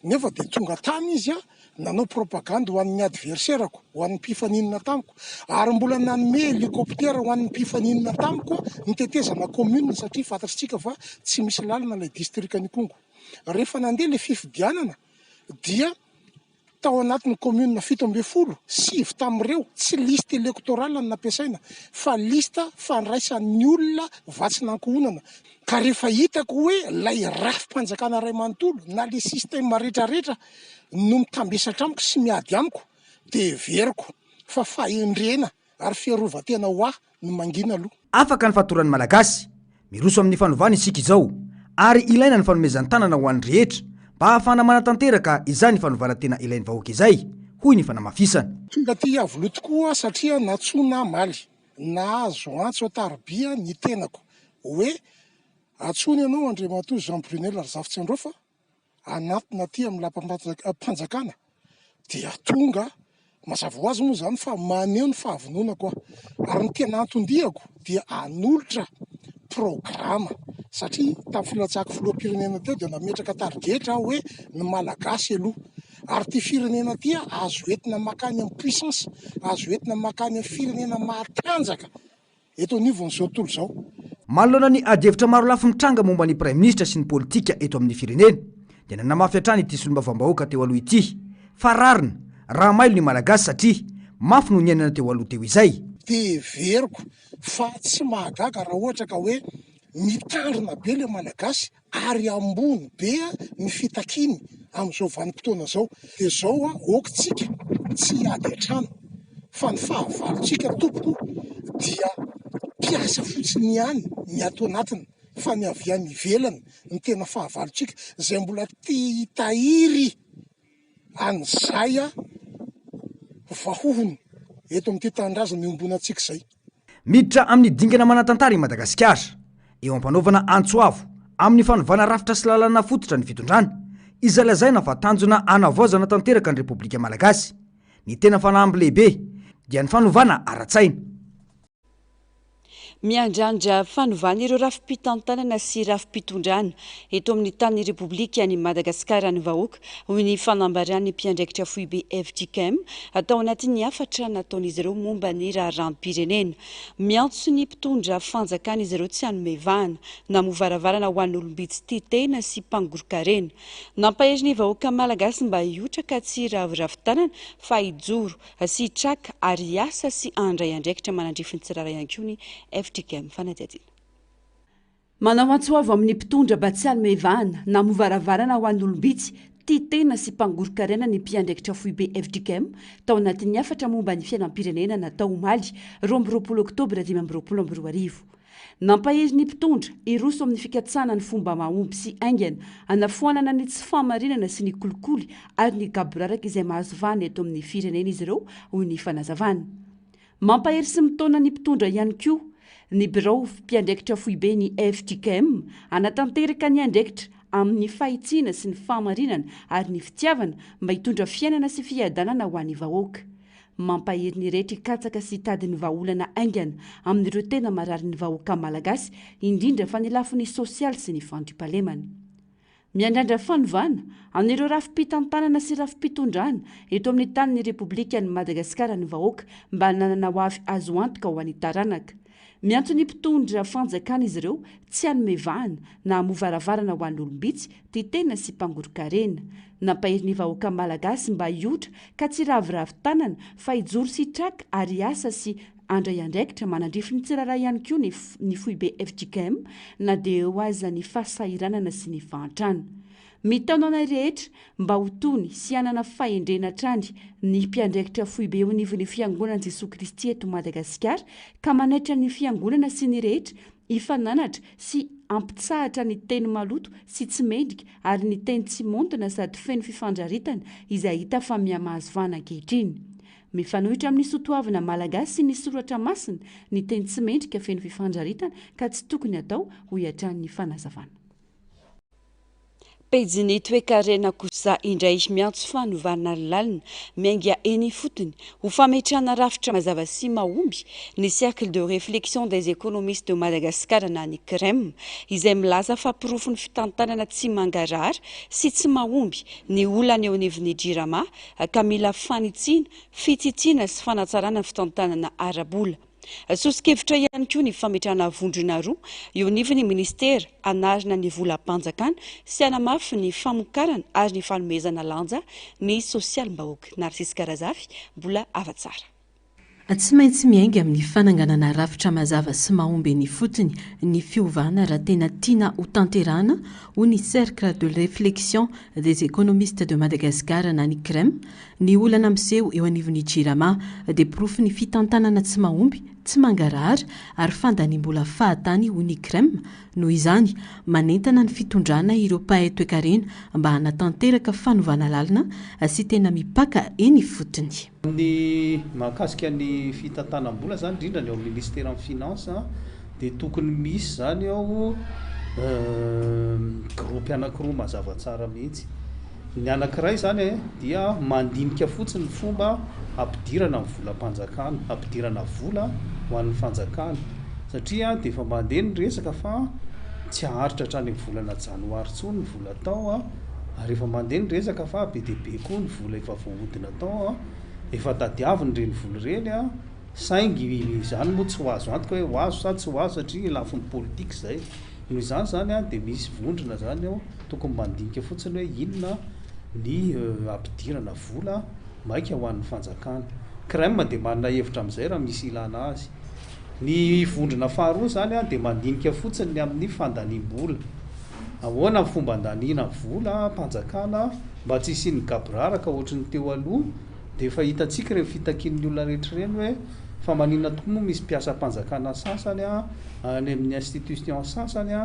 nefa dia tonga tany izy nanao propagande ho an'ny adversaire-ko ho an'ny mpifaninana tamiko ary mbola nanome hélicoptère ho an'ny mpifaninana tamiko nitetezana commune satria fantatritsika fa tsy misy lalana ilay districtny Kongo rehefa nandeha ilay fifidianana dia tao anatin'ny commune 17 sivy tamin'ireo tsy liste électorale nampiasaina fa lista fandraisan'ny olona vatsy nankohonana ka rehefa hitako hoe lay rafim-panjakana ray manontolo na le système rehetrarehetra no mitambesatra amiko sy miady amiko dia veriko fa fahendrena ary fiarovatena ho ahy no mangina aloha afaka ny fatoran'ny malagasy miroso amin'ny fanovana isika izao ary ilaina ny fanomezan'ny tanana ho an'ny rehetra mba ahafana manatanteraka izany fanovana tena ilain'ny vahoaka izay hoy ny fanamafisana tonga ty avoloha tokoa satria natsona maly na azo antso ataribia ny tenako hoe atsony ianao Andriamatoa Jean Brunel Arzafy Androfa anatina ty amin'ny lapam-panjakana dia tonga mazava ho azy moa zany fa maneho ny fahavononako ary ny tena antondiako dia anolotra programa satria tamin'ny filatsako filoham-pirenena teo dia nametraka tarigetra aho hoe ny malagasy aloha ary ty firenena ty azo entina makany amin'ny puissance azo entina makany amin'ny firenena matanjaka eto anivon'izao tontolo izao manoloana ny adihevitra maro lafy mitranga momba ny prime ministre sy ny politika eto amin'ny firenena dia nanamafy hatrany ity solombavambahoaka teo aloha ity fa rarina raha mailo ny malagasy satria mafy no niainana teo aloha teo izay dia veriko fa tsy mahagaga raha ohatra ka hoe mitandrina be le malagasy ary ambony be ny fitakiny amin'izao vanim-potoana zao dia zao okitsika tsy ady an-trano fa ny fahavalontsika tompoko dia piasa fotsiny ihany ny ato anatiny fa ny avy any ivelany ny tena fahavalontsika zay mbola hitahiry an'izay vahohony eto amin'ity tanindrazana miombona antsika izay miditra amin'ny dingana manatantara i Madagasikara eo ampanaovana antsoavo amin'ny fanovana rafitra sy lalana fototra ny fitondrana izay lazaina fa tanjona anavoazana tanteraka ny Repoblika Malagasy ny tena fanahamby lehibe dia ny fanovana ara-tsaina miandrandra fanovana ireo rafi-pitantanana sy rafi-pitondrana eto amin'ny tany Repoblika ny Madagasikara ny vahoaka hoy ny fanambarany mpiandraikitra foibe FJKM atao anatin'ny afatra nataon'izy ireo momba ny raharaham-pirenena miantso ny mpitondra fanjakana izy ireo tsy hanome vahana na movaravarana ho an'ny olombitsy titena sy mpangorokarena nampahery ny vahoaka malagasy mba hiotraka tsy ravoravo-tanana fa hijoro sy hitraka ary hiasa sy andray andraikitra manandrifiny tsirara ihany koa ny manao antsoavo amin'ny mpitondra mba tsy hanome vahana na movaravarana ho an'ny olombitsy titena sy mpangorokarena ny mpiandraikitra foibe FJKM tao anatin'ny afatra momba ny fiainam-pirenena natao omaly 20 oktobra 2022 nampahery ny mpitondra iroso amin'ny fikatsana ny fomba mahomby sy aingana anafoanana ny tsy famarinana sy ny kolikoly ary ny gaboraraka izay mahazo vahana eto amin'ny firenena izy ireo hoy ny fanazavana mampahery sy mitona ny mpitondra ihany koa ny birao mpiandraikitra foibe ny FJKM anatanteraka ny andraikitra amin'ny fahitsiana sy ny fahamarinana ary ny fitiavana mba hitondra fiainana sy fiadanana ho an'ny vahoaka mampahery ny rehetra hikatsaka sy hitady ny vahaolana aingana amin'ireo tena marary ny vahoaka malagasy indrindra fa ny lafiny sosialy sy ny fandriampahalemana miandrandra fanovana amin'ireo rafi-pitantanana sy rafi-pitondrana eto amin'ny tanin'ny Repoblika ny Madagasikara ny vahoaka mba nanana ho avy azo antoka ho an'ny taranaka miantso ny mpitondra fanjakana izy ireo tsy hanome vahana na movaravarana ho an'ny olombitsy titena sy mpangorokarena nampahery ny vahoaka malagasy mba hiotra ka tsy ravoravo-tanana fa hijoro sy hitraka ary hiasa sy andray andraikitra manandrify ny tsirara ihany koa ny foibe FJKM na dia eo aza ny fahasahiranana sy ny fahantrana mitaonana rehetra mba ho tony sy hanana fahendrena hatrany ny mpiandraikitra foibe eo anivon'ny fiangonana Jesosy Kristy eto Madagasikara ka manaitra ny fiangonana sy ny rehetra hifananatra sy ampitsahatra ny teny maloto sy tsy mendrika ary ny teny tsy montona sady feno fifandraritana izay hita fa miamahazo vahana ankehitriny mifanohitra amin'ny soatoavana malagasy sy ny soratra masina ny teny tsy mendrika feno fifandraritana ka tsy tokony atao ho hiatran'ny fanazavana pejiny toekarena kosa indray miantso fanovana lalina miainga eny fotony ho fametrahana rafitra mazava sy mahomby ny cercle de réflexion des économistes de Madagascar na ny CREM izay milaza fa pirofo ny fitantanana tsy mangarara sy tsy mahomby ny olana eo anivon'ny Jirama ka mila fanitsiana fititsiana sy fanatsarana ny fitantanana arabola sosikevitra ihany koa ny fametrahana vondrona roa eo anivon'ny ministera anarina ny volam-panjakana sy hanamafy ny famokarana ary ny fanomezana lanja ny sosialim-bahoaka Narcisse Karazafy mbola avatsara tsy maintsy miaingy amin'ny fananganana rafitra mazava sy mahomby ny fotony ny fiovana raha tena tiana ho tanterahana ho ny cercle de réflexion des économistes de Madagascar na ny CREM ny olana miseho eo anivon'ny Jirama dia profy ny fitantanana tsy mahomby tsy mangarahara ary fandaniam-bola fahatany ho ny CREM noho izany manentana ny fitondrana ireo mpahay toe-karena mba hanatanteraka fanovana lalina sy tena mipaka eny fotony. Ny mahakasika ny fitantanam-bola zany indrindra ny ao amin'ny ministère amin'ny finance dia tokony misy zany ao gropy anankiroa mazava tsara mihitsy. Ny anankiray zany dia mandinika fotsiny fomba ampidirana amin'ny volam-panjakana, ampidirana vola ho an'ny fanjakana satria dia efa mandeha ny resaka fa tsy haharitra hatrany amin'ny volana janoary tsony ny vola tao ary efa mandeha ny resaka fa be dia be koa ny vola efa voahodina tao efa tadiaviny reny vola reny saingy izany moa tsy ho azo antoka hoe ho azo sa tsy ho azo satria lafin'ny politika izay noho izany zany dia misy vondrona zany ao tokony mandinika fotsiny hoe inona ny ampidirana vola maika ho an'ny fanjakana. CREM dia manana hevitra amin'izay raha misy ilana azy. Ny vondrona faharoa zany dia mandinika fotsiny ny amin'ny fandaniam-bola. Ahoana ny fomba andaniana vola mpanjakana mba tsy hisian'ny gabraraka ohatrany teo aloha dia efa hitantsika rehefa fitakian'ny olona rehetra reny hoe fa maninona tokoa moa misy mpiasa mpanjakana sasany any amin'ny institution sasany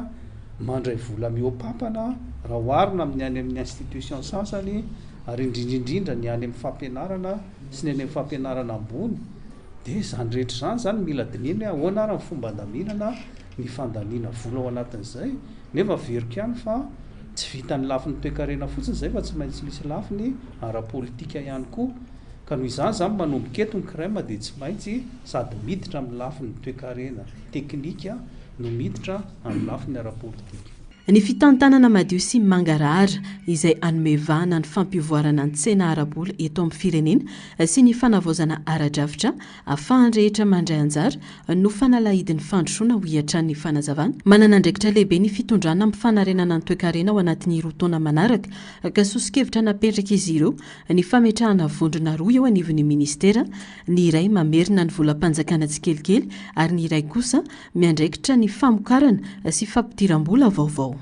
mandray vola mihoapapana raha oharina amin'ny any amin'ny institution sasany ary indrindrindrindra ny any amin'ny fampianarana sy ny any amin'ny fampianarana ambony dia izany rehetra izany zany mila dininy ahoana ary ny fomba andaminana ny fandaniana vola ao anatin'izay nefa veriko ihany fa tsy vitan'ny lafin'ny toe-karena fotsiny izay fa tsy maintsy misy lafiny ara-politika ihany koa ka noho izany zany manomboka eto ny CREM dia tsy maintsy sady miditra amin'ny lafin'ny toe-karena teknika no miditra amin'ny lafiny ara-politika. Ny fitantanana madio sy mangarahara izay anomevahana ny fampivoarana ny tsena ara-bola eto amin'ny firenena sy ny fanavaozana ara-drafitra ahafahan'ny rehetra mandray anjara no fanalahidin'ny fandrosoana ho hiatran'ny fanazavana. Manana andraikitra lehibe ny fitondrana amin'ny fanarenana ny toe-karena ao anatin'ny roa taona manaraka ka sosikevitra napetraka izy ireo ny fametrahana vondrona roa eo anivon'ny ministera, ny iray mamerina ny volam-panjakana tsikelikely ary ny iray kosa miandraikitra ny famokarana sy fampidiram-bola vaovao.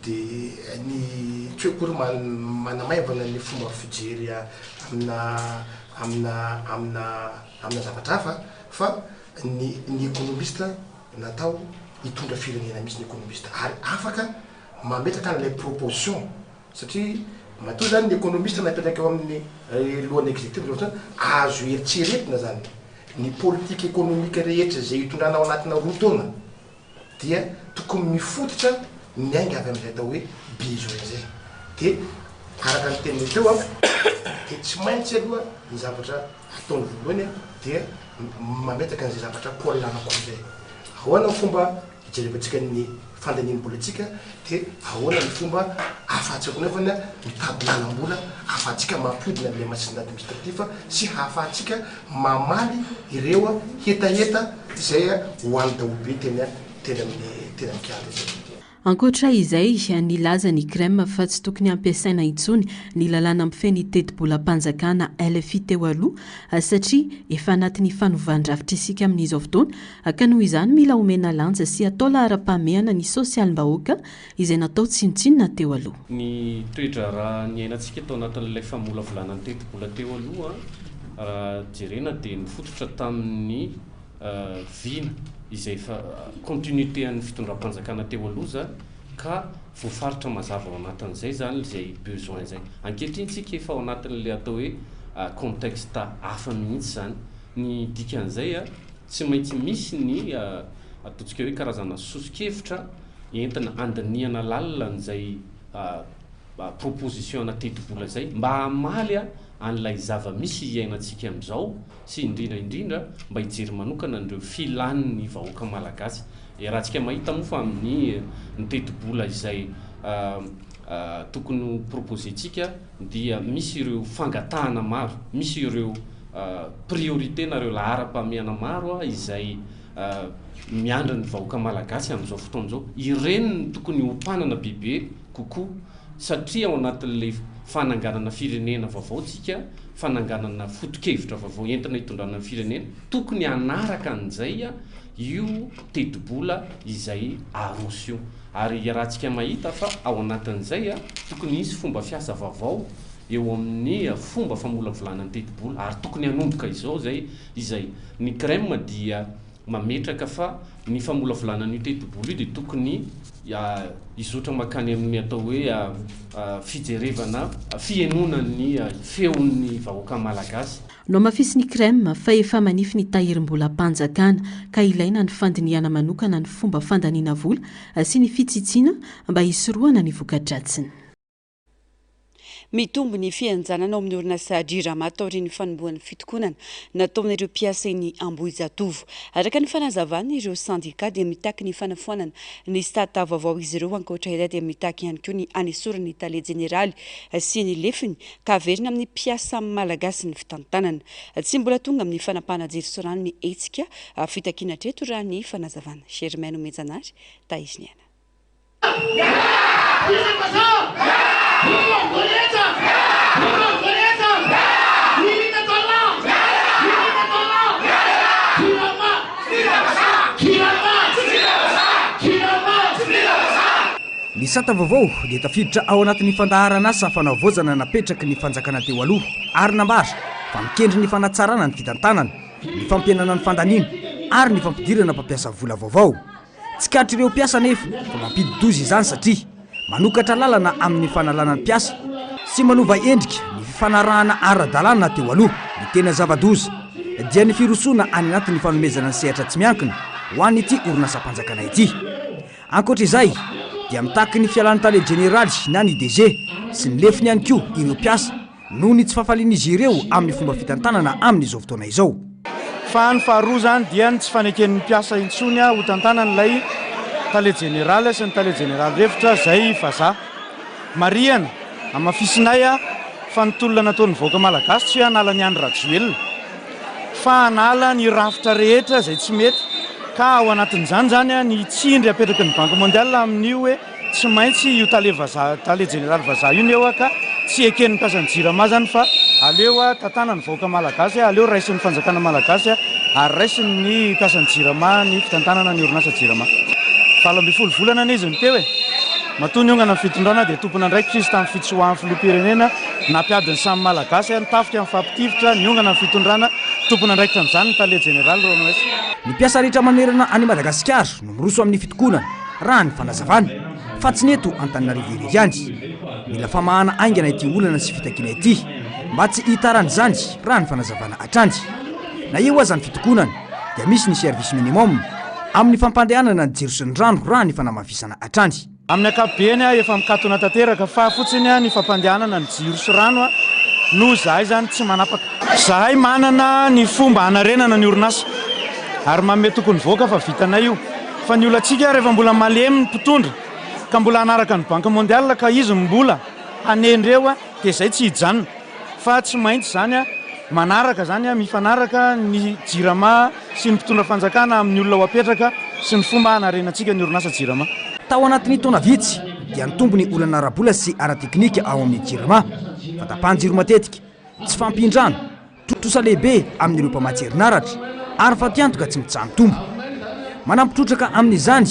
Dia ny toekory manamaivana ny fomba fijery amina zavatra hafa fa ny économiste natao hitondra firenena misy ny économiste ary afaka mametraka an'ilay proposition satria matoa zany ny économiste napetraka eo amin'ny lohan'ny exécutif azo eritseretina zany ny politique économique rehetra zay hitondrana ao anatina roa taona dia tokony mifototra miainga avy amin'izay atao hoe besoin zay dia araka ny teniny teo dia tsy maintsy aloha ny zavatra ataony voalohany dia mametraka an'izay zavatra koalana koa zay ahoana ny fomba hijerevantsika ny fandaniam-bola atsika dia ahoana ny fomba ahafahantsika nefany mitady lalam-bola ahafahantsika mampodina le machine administratif sy ahafahantsika mamaly ireo hetaheta izay ho an'ny dahobe teny amikala zay. Ankoatra izay nilaza ny CREM fa tsy tokony ampiasaina intsony ny lalàna mifeny teti-bolam-panjakana LFI teo aloha satria efa anatin'ny fanovàn-drafitra isika amin'izao fotoana ka noho izany mila omena lanja sy atao lahara-pahamehana ny sosialim-bahoaka izay natao tsinotsinona teo aloha. Ny toetra raha ny ainantsika tao anatin'ilay famolavolana ny teti-bola teo aloha raha jerena dia nifototra tamin'ny vina izay fa continuité an'ny fitondram-panjakana teo aloha ka voafaritra mazava ao anatin'izay zany izay besoin zay. Ankehitriny tsika efa ao anatin'ilay atao hoe contexte hafa mihitsy zany. Ny dikan'izay tsy maintsy misy ny ataontsika hoe karazana sosikevitra entina andiniana lalina n'izay proposition ana teti-bola zay mba hamaly an'ilay zava-misy iainantsika amin'izao sy indrindraindrindra mba hijery manokana an'ireo filan'ny vahoaka malagasy. Raha antsika mahita moa fa amin'ny ny teti-bola izay tokony proposentsika dia misy ireo fangatahana maro, misy ireo priorité nareo lahara-pahamehana maro izay miandra ny vahoaka malagasy amin'izao fotoana izao. Ireny tokony hompanana bebe kokoa satria ao anatin'ilay fananganana firenena vaovaotsika fananganana fotokevitra vaovao entina hitondrana ny firenena tokony anaraka an'izay io tetibola izay arosy io ary rahantsika mahita fa ao anatin'izay tokony isy fomba fiasa vaovao eo amin'ny fomba famolavolana ny tetibola ary tokony hanomboka izao izay ny crème dia mametraka fa ny famolavolana ny tetibola io dia tokony izotra makany amin'ny atao hoe fijerevana fienonany feon'ny vahoaka malagasy no mafisy ny crème fa efa manify ny tahirim-bola mpanjakana ka ilaina ny fandiniana manokana ny fomba fandaniana vola sy ny fitsitsiana mba hisoroana ny vokadratsiny. Mitombo ny fianjanana ao amin'ny orinasa Jirama taorian'ny fanombohan'ny fitokonana nataon'ireo mpiasa eny Ambohijatovo. Araka ny fanazavana ireo sandika dia mitaky ny fanafoanana ny stata vaovao izy ireo ankoatra izay dia mitaky ihany koa ny anesorany tale jeneraly sy ny lefiny ka averina amin'ny mpiasa malagasy ny fitantanana. Tsy mbola tonga amin'ny fanapahana jery sorano ny etsika fitakiana treto raha ny fanazavana. Germaine Mejanary Taizniana. Ny sata vaovao dia tafiditra ao anatin'ny fandaharana asa fanavozana napetraky ny fanjakana teo aloha ary nambara fa mikendry ny fanatsarana ny fitantanana ny fampianana ny fandaniana ary ny fampidirana mpampiasa vola vaovao. Tsy katry ireo mpiasa nefa fa mampididozy izany satria manokatra lalana amin'ny fanalana ny mpiasa sy manova endrika ny fanarahana ara-dalàna teo aloha. Ny tena zava-doza dia ny firosoana any anatin'ny fanomezana ny sehatra tsy miankina ho an'ity orinasa mpanjakana ity. Ankoatra izay dia mitaky ny fialany tale jeneraly na ny DG sy ny lefiny ihany koa ireo mpiasa noho ny tsy fahafalian'izy ireo amin'ny fomba fitantanana amin'izao fotoana izao. Fa ny faharoa zany dia ny tsy faneken'ny mpiasa intsony ho tantanan'ilay tale jeneraly sy ny tale jeneraly revitra zay vazaha mariana amafisinay fa nitolona nataon'ny vahoaka malagasy tsy hoe hanala ny andro rajoelona fa hanala ny rafitra rehetra zay tsy mety ka ao anatin'izany zany ny tsindry apetraky ny banque mondiale amin'io hoe tsy maintsy io tale jeneraly vazaha io ny eo ka tsy eken'ny mpiasan'ny Jirama zany fa aleo tantana ny vahoaka malagasy aleo raisin'ny fanjakana malagasy ary raisin'ny mpiasan'ny Jirama ny fitantanana ny orinasa Jirama. 17 volana izy niteo matoa niongana ny fitondrana dia tompona ndraiky sisy tamin'ny fitsoahan'ny filoham-pirenena nampiadiny samy malagasy nitafika amin'ny fampitifitra niongana ny fitondrana tompona ndraiky tamin'izany ny tale jeneraly Ronoes. Ny mpiasa rehetra manerana any Madagasikara no miroso amin'ny fitokonana raha ny fanazavana fa tsy neto Antananarivo irery ihany. Mila famahana aingana ity olana sy fitakiana ity mba tsy hitarany zany raha ny fanazavana atrandy. Na eo aza ny fitokonana dia misy ny service minimum amin'ny fampandehanana ny jiro sy ny rano raha ny fanamafisana atrandy. Amin'ny ankapobeny efa mikatona tanteraka fa fotsiny ny fampandehanana ny jiro sy rano no zahay zany tsy manapaka. Zahay manana ny fomba hanarenana ny orinasa ary manome tokony voaka fa vitanay io fa ny olantsika rehefa mbola malemy ny mpitondra ka mbola hanaraka ny banque mondiale ka izy mbola hanendreo dia zay tsy hijanona fa tsy maintsy zany manaraka zany mifanaraka ny Jirama sy ny mpitondra fanjakana amin'ny olona ho apetraka sy ny fomba hanarenantsika ny orinasa Jirama. Tao anatin'ny taona vitsy dia nitombo ny olana ara-bola sy ara-teknika ao amin'ny Jirama fa tapahan-jiro matetika tsy fampindrano tosa lehibe amin'ireo mpamatsy herinaratra ary fa tiantoka tsy mitsahany tombo. Manampitrotraka amin'izany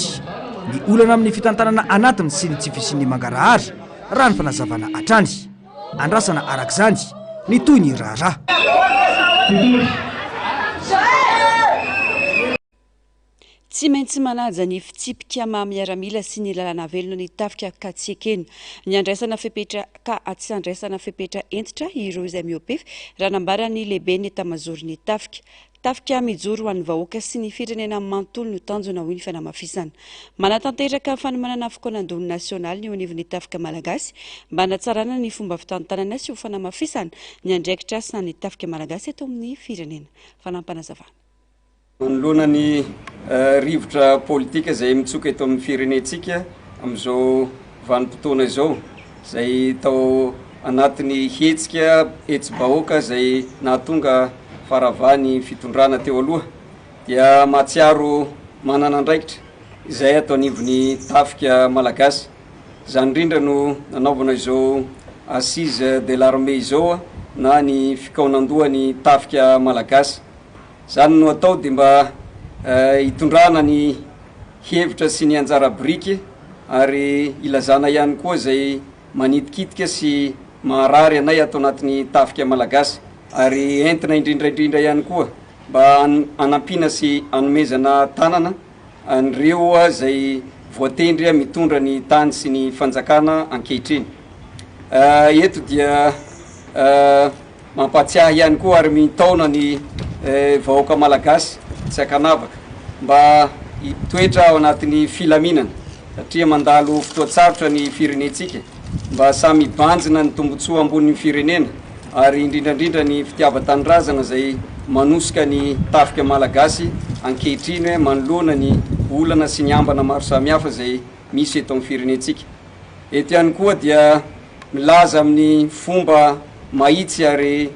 ny olana amin'ny fitantanana anatiny sy ny tsy fisian'ny mangarahary raha ny fanazavana atrandy andrasana arak'izany ny toy ny raharaha. Tsy maintsy manaja ny fitsipika miaramila sy ny lalana velona ny tafika ka tsy ekena ny andraisana fepetra ka tsy andraisana fepetra entitra ireo izay miopefy raha nambara ny lehibe ny etamajoro ny tafika mijoro ho an'ny vahoaka sy ny firenena manontolo no tanjona hoy ny fanamafisana. Manatanteraka fanomanana fokonandony nasionaly ny anivon'ny tafika malagasy mba hanatsarana ny fomba fitantanana sy ho fanamafisana ny andraikitra sy ny tafika malagasy eto amin'ny firenena. Fanampanazavana. Manoloana ny rivotra politika izay mitsoka eto amin'ny firenentsika amin'izao vanim-potoana izao izay tao anatin'ny hetsika hetsi-bahoaka izay nahatonga faravany fitondrana teo aloha dia mahatsiaro manana andraikitra izay atao anivon'ny tafika malagasy. Izany indrindra no nanaovana izao assise de l'armée zao na ny fikaonandoha ny tafika malagasy zany no atao de mba hitondrana ny hevitra sy ny anjara briky ary ilazana ihany koa zay manitikitika sy maharary anay atao anatin'ny tafika malagasy ary entina indrindraindrindra ihany koa mba anampina sy anomezana tanana an'ireo zay voatendry mitondra ny tany sy ny fanjakana ankehitriny eto dia mampatsiahy ihany koa ary mitaona ny vahoaka malagasy tsy akanavaka mba toetra ao anatin'ny filaminana satria mandalo fotoatsarotra ny firenetsika mba samy banjina ny tombotsoa ambonin'ny firenena ary indrindrandrindra ny fitiava-tanindrazana zay manosika ny tafika malagasy ankehitriny hoe manoloana ny olana sy ny ambana maro samihafa zay misy eto amin'ny firenetsika eto ihany koa dia milaza amin'ny fomba mahitsy ary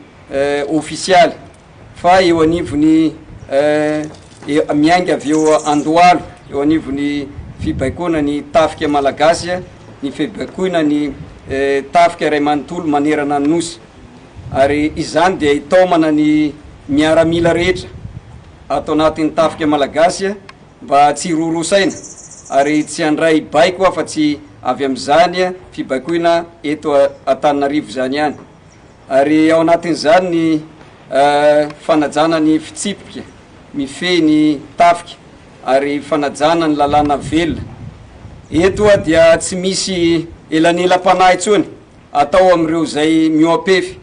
ofisialy fa eo anivony miainga avy eo Andohalo eo anivony fibaikoana ny tafika malagasy ny fibaikoana ny tafika ray manontolo manerana ny nosy ary izany dia hitaomana ny miaramila rehetra atao anatin'ny tafika malagasy mba tsy rorosaina ary tsy andray baiko afa tsy avy amin'izany fibaikoina eto Antananarivo zany ihany ary ao anatin'izany ny fanajana ny fitsipika mifeny tafika ary fanajana ny lalàna velona eto dia tsy misy elanelam-panahy intsony atao amin'ireo zay mioapefy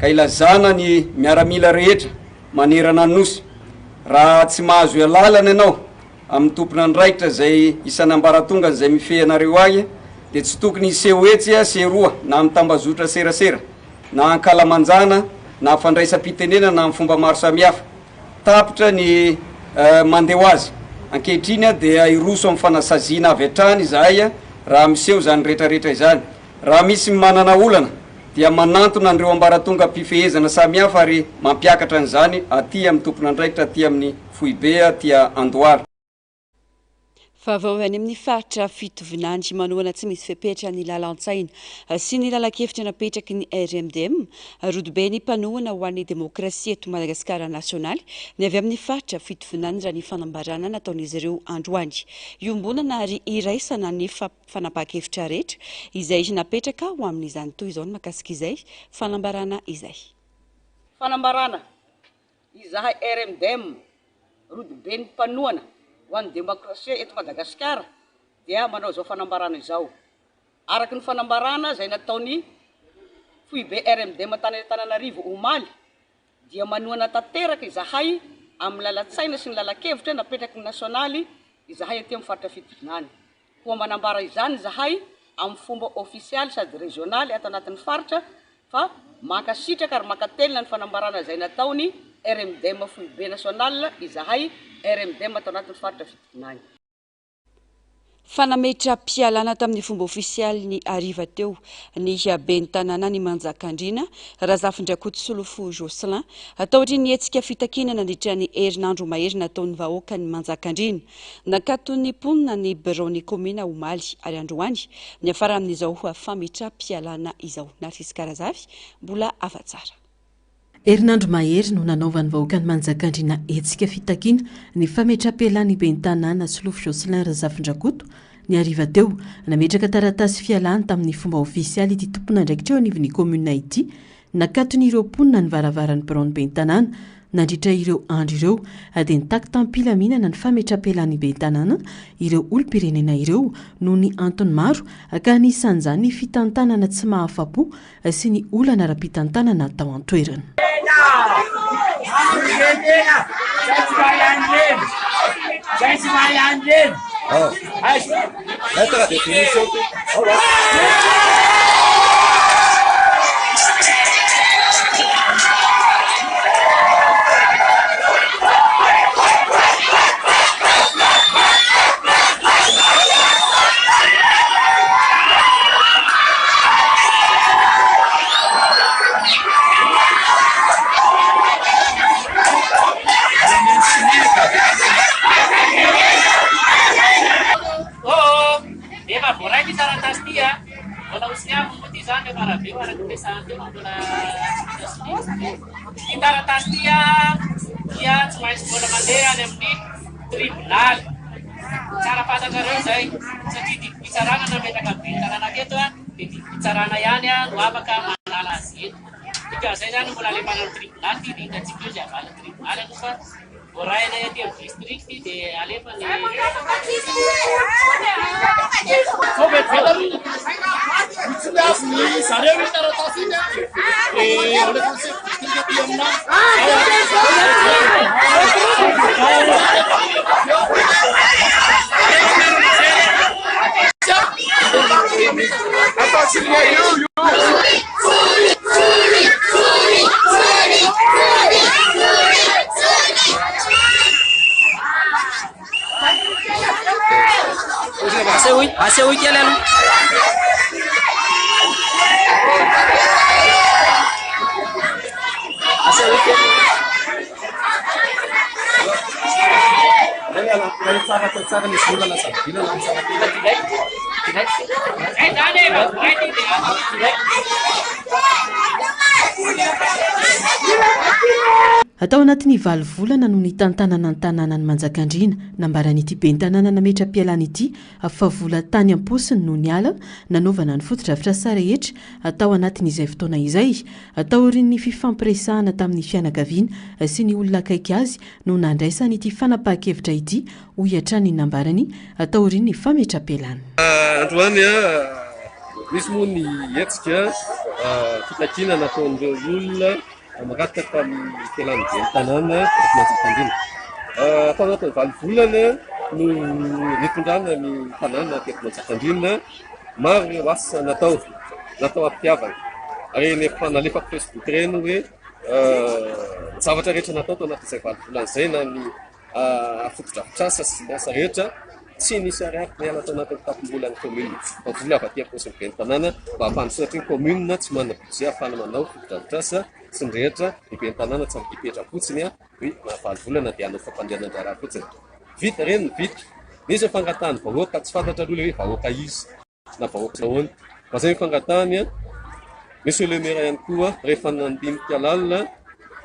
ka ilazana ny miaramila rehetra manerana nosy raha tsy mahazo lalana ianao amin'ny tompona andraikitra zay isan'ambaratongany zay mifehy anareo agny de tsy tokony iseho etsy seroa na amin'ny tambazotra serasera na ankalamanjana na fandraisam-pitenena na amin'ny fomba maro samihafa tapitra ny mandeha ho azy ankehitriny dia iroso amin'ny fanasaziana avy hatrany izahay raha miseho zany rehetrarehetra izany raha misy manana olana dia manantona an'ireo ambaratonga mpifehezana samihafa ary mampiakatra an'izany aty amin'ny tompona andraikitra aty amin'ny Foibe aty Andohalo Vaovao any amin'ny faritra fitovinandry manoana tsy misy fepetra ny lalan-tsaina sy ny lalan-kevitra napetraky ny RMDM rodobe ny mpanoana ho an'ny demokrasia eto Madagasikara nasionaly ny avy amin'ny faritra fitovinandry raha ny fanambarana nataon'izy ireo androany iombonana ary iraisana ny fanapahan-kevitra rehetra izay napetraka ho amin'izany toy izao ny makasika izay fanambarana izay fanambarana izahay RMDM rodobe ny mpanoana ho an'ny demokrasia eto Madagasikara dia manao zao fanambarana izao araky ny fanambarana zay nataony Foibe RMDM tany Antananarivo omaly dia manoana tanteraka izahay amin'ny lalan-tsaina sy ny lalan-kevitra napetraky ny nasionaly izahay aty amin'ny faritra fitovinany koa manambara izany izahay amin'ny fomba ofisialy sady regionaly atao anatin'ny faritra fa mankasitraka ary mankatelina ny fanambarana zay nataony RMDM Foibe national izahay RMDM atao anatin'ny faritra fitovinany fanametra mpialana tamin'ny fomba ofisialy ny ariva teo ny ben'ny tanàna ny Manjakandriana Razafindrakoto Solofo Jocelyn ataotry ny etsika fitakinana nandritra ny herinandro mahery nataon'ny vahoaka ny Manjakandriana nakatony ponina ny bureau ny komina omaly ary androany ny afara amin'izao fametra mpialana izao Narcisse Karazavy mbola afatsara herinandro mahery no nanaovan'ny vahoaka ny Manjakandriana etsika fitakina ny fametra-pialany ben'ny tanàna Solofo Jocelyn Razafindrakoto ny ariva teo nametraka taratasy fialany tamin'ny fomba ofisialy ity tompona ndraikitra eo anivon'ny komuna ity nakatony ireo ponina ny varavaran'ny bureau-ny ben'ny tanàna nandritra ireo andro ireo dia nitaky tampilaminana ny fametra-pialany ben'ny tanàna ireo olom-pirenena ireo noho ny antony maro ka nisan'izany fitantanana tsy mahafapo sy ny olana ara-pitantanana tao an-toerana mbola hosiamo moa ty zany efa raha be araky pesahany teo mbola ny taratasy tia tsy maintsy mbola mandeha any amin'ny tribunal tsara fantatrareo zay satria didy fitsarana nametraka be tanàna aketo a dia didy fitsarana ihany a no afaka manala azy eto ika zay zany mbola alemana ny tribunal ty dia hitatsika eo zay avala tribunal ano fa voaraina ety amin'ny district dia alefa ny zareo ny taratasy iny alefa Assez oui, quel est atao anatin'ny valo volana no ny tantanana ny tanàna ny manjakandriana nambaran'ity be ny tanàna nametra mpialana ity fa vola tany am-posiny no ny ala nanaovana ny fotodrafitra sa rehetra atao anatin'izay fotoana izay atao orin'ny fifampiresahana tamin'ny fianakaviana sy ny olona akaiky azy no nandraisany ity fanapahan-kevitra ity ho iatrany nambarany atao orin'ny fametra-pialana androany misy moa ny hetsika fitakina nataon'ireo olona magataka amin'ny fialana be ny tanàna manjakandriana atao anatin'ny valo volana no nitondrana ny tanàna teto manjakandriana maro ireo asa natao ampiavana ary nefa nalefako Facebook reny hoe zavatra rehetra natao tao anatin'izay valo volana izay na ny fotodrafitrasa sy ny asa rehetra tsy nisy ariako niala tao anatin'ny tapombola ny commune fa vola avy aty am-posiny be ny tanàna mba hampandrosotra ny commune tsy manana budget ahafana manao fotodrafitrasa sy ny rehetra ny be ny tanàna tsy ampipetra fotsiny a hoe valo volana dia hanao fampandehanan-draharaha fotsiny vita reny ny vita nisy fangatahany vahoaka tsy fantatra aloha hoe vahoaka izy na vahoaka nahoany fa zay fangatahany a misy le mera ihany koa rehefa nandinika lalina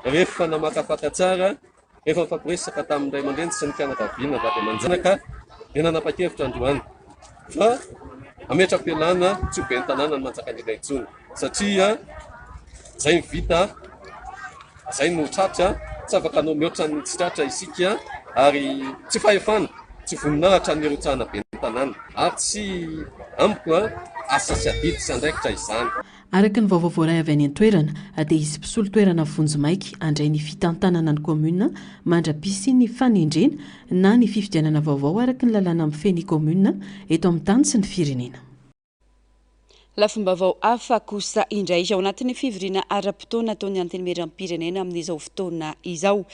rehefa namaka fatatsara rehefa mifampiresaka tamin'ny ray aman-dreny sy ny fianakaviana vady aman-janaka dia nanapa-kevitra androany fa ametra-pialana tsy ho be ny tanàna ny manjakandriana intsony satria zay mivita zay no tratra tsy afaka anao mihoatra ny tsy tratra isika ary tsy fahefana tsy voninahitra ny rotsahana be ny tanàna ary tsy amiko asa sy adidy sy andraikitra izany araka ny vaovao voaray avy any an-toerana dia isy mpisolo toerana vonjimaiky andray ny fitantanana ny commune mandra-pisy ny fanendrena na ny fifidianana vaovao araka ny lalàna amin'ny feny commune eto amin'ny tany sy ny firenena lafombavao hafa kosa indray ao anatin'ny fivoriana ara-potoana ataon'ny antenimieram-pirenena amin'izao fotoana izao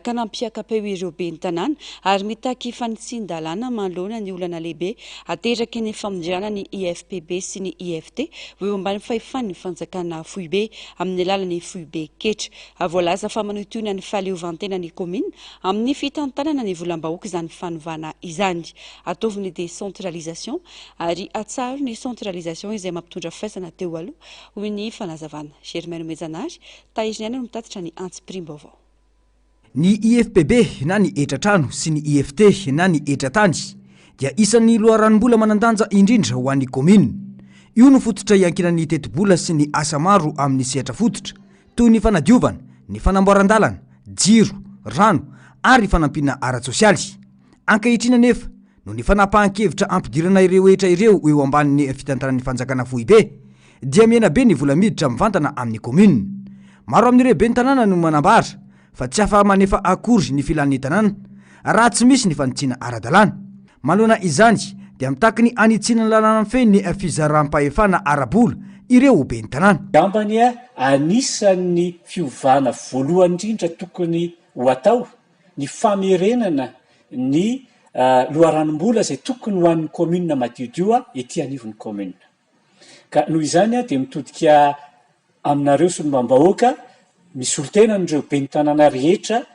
ka nampiakapeo ireo be ny tanàna ary mitaky fanitsin-dalàna manoloana ny olana lehibe ateraky ny famondriana ny IFPB sy ny IFT ho eo ambany fahefan'ny fanjakana Foibe amin'ny alalan'ny Foibe ketra voalaza fa manotoina ny fahaleovantena ny commune amin'ny fitantanana ny volam-bahoaka izany fanovana izany ataovy ny décentralisation ary atsaro ny centralisation izay tondra faisana teo aloha hoy ny fanazavana Germaine Mejanary tahiriny any no mitatitra ny antsiprimbavao ny IFPB na ny etratrano sy ny IFT na ny etratany dia isan'ny loharanimbola manandanja indrindra ho an'ny commune io no fototra iankinan'ny tetibola sy ny asa maro amin'ny sehatra fototra toy ny fanadiovana ny fanamboaran-dalana jiro rano ary fanampina ara-tsosialy ankehitrina nefa no ny fanapahan-kevitra ampidirana ireo etra ireo eo ambanin'ny fitantanan'ny fanjakana Foibe dia miena be ny vola miditra mivantana amin'ny commune maro amin'ireo be ny tanàna no manambara fa tsy afa manefa akory ny filan'ny tanàna raha tsy misy ny fanitsiana ara-dalàna manoloana izany dia mitaky ny anitsiana ny lalàna feny ny fizaram-pahefana arabola ireo be ny tanàna ambany anisan'ny fiovana voalohany indrindra tokony ho atao ny famerenana ny loharanimbola zay tokony ho an'ny commune madiodio ety anivon'ny commune ka noho izany dia mitodika aminareo solomam-bahoaka misy olo-tena n'ireo be ny tanàna rehetra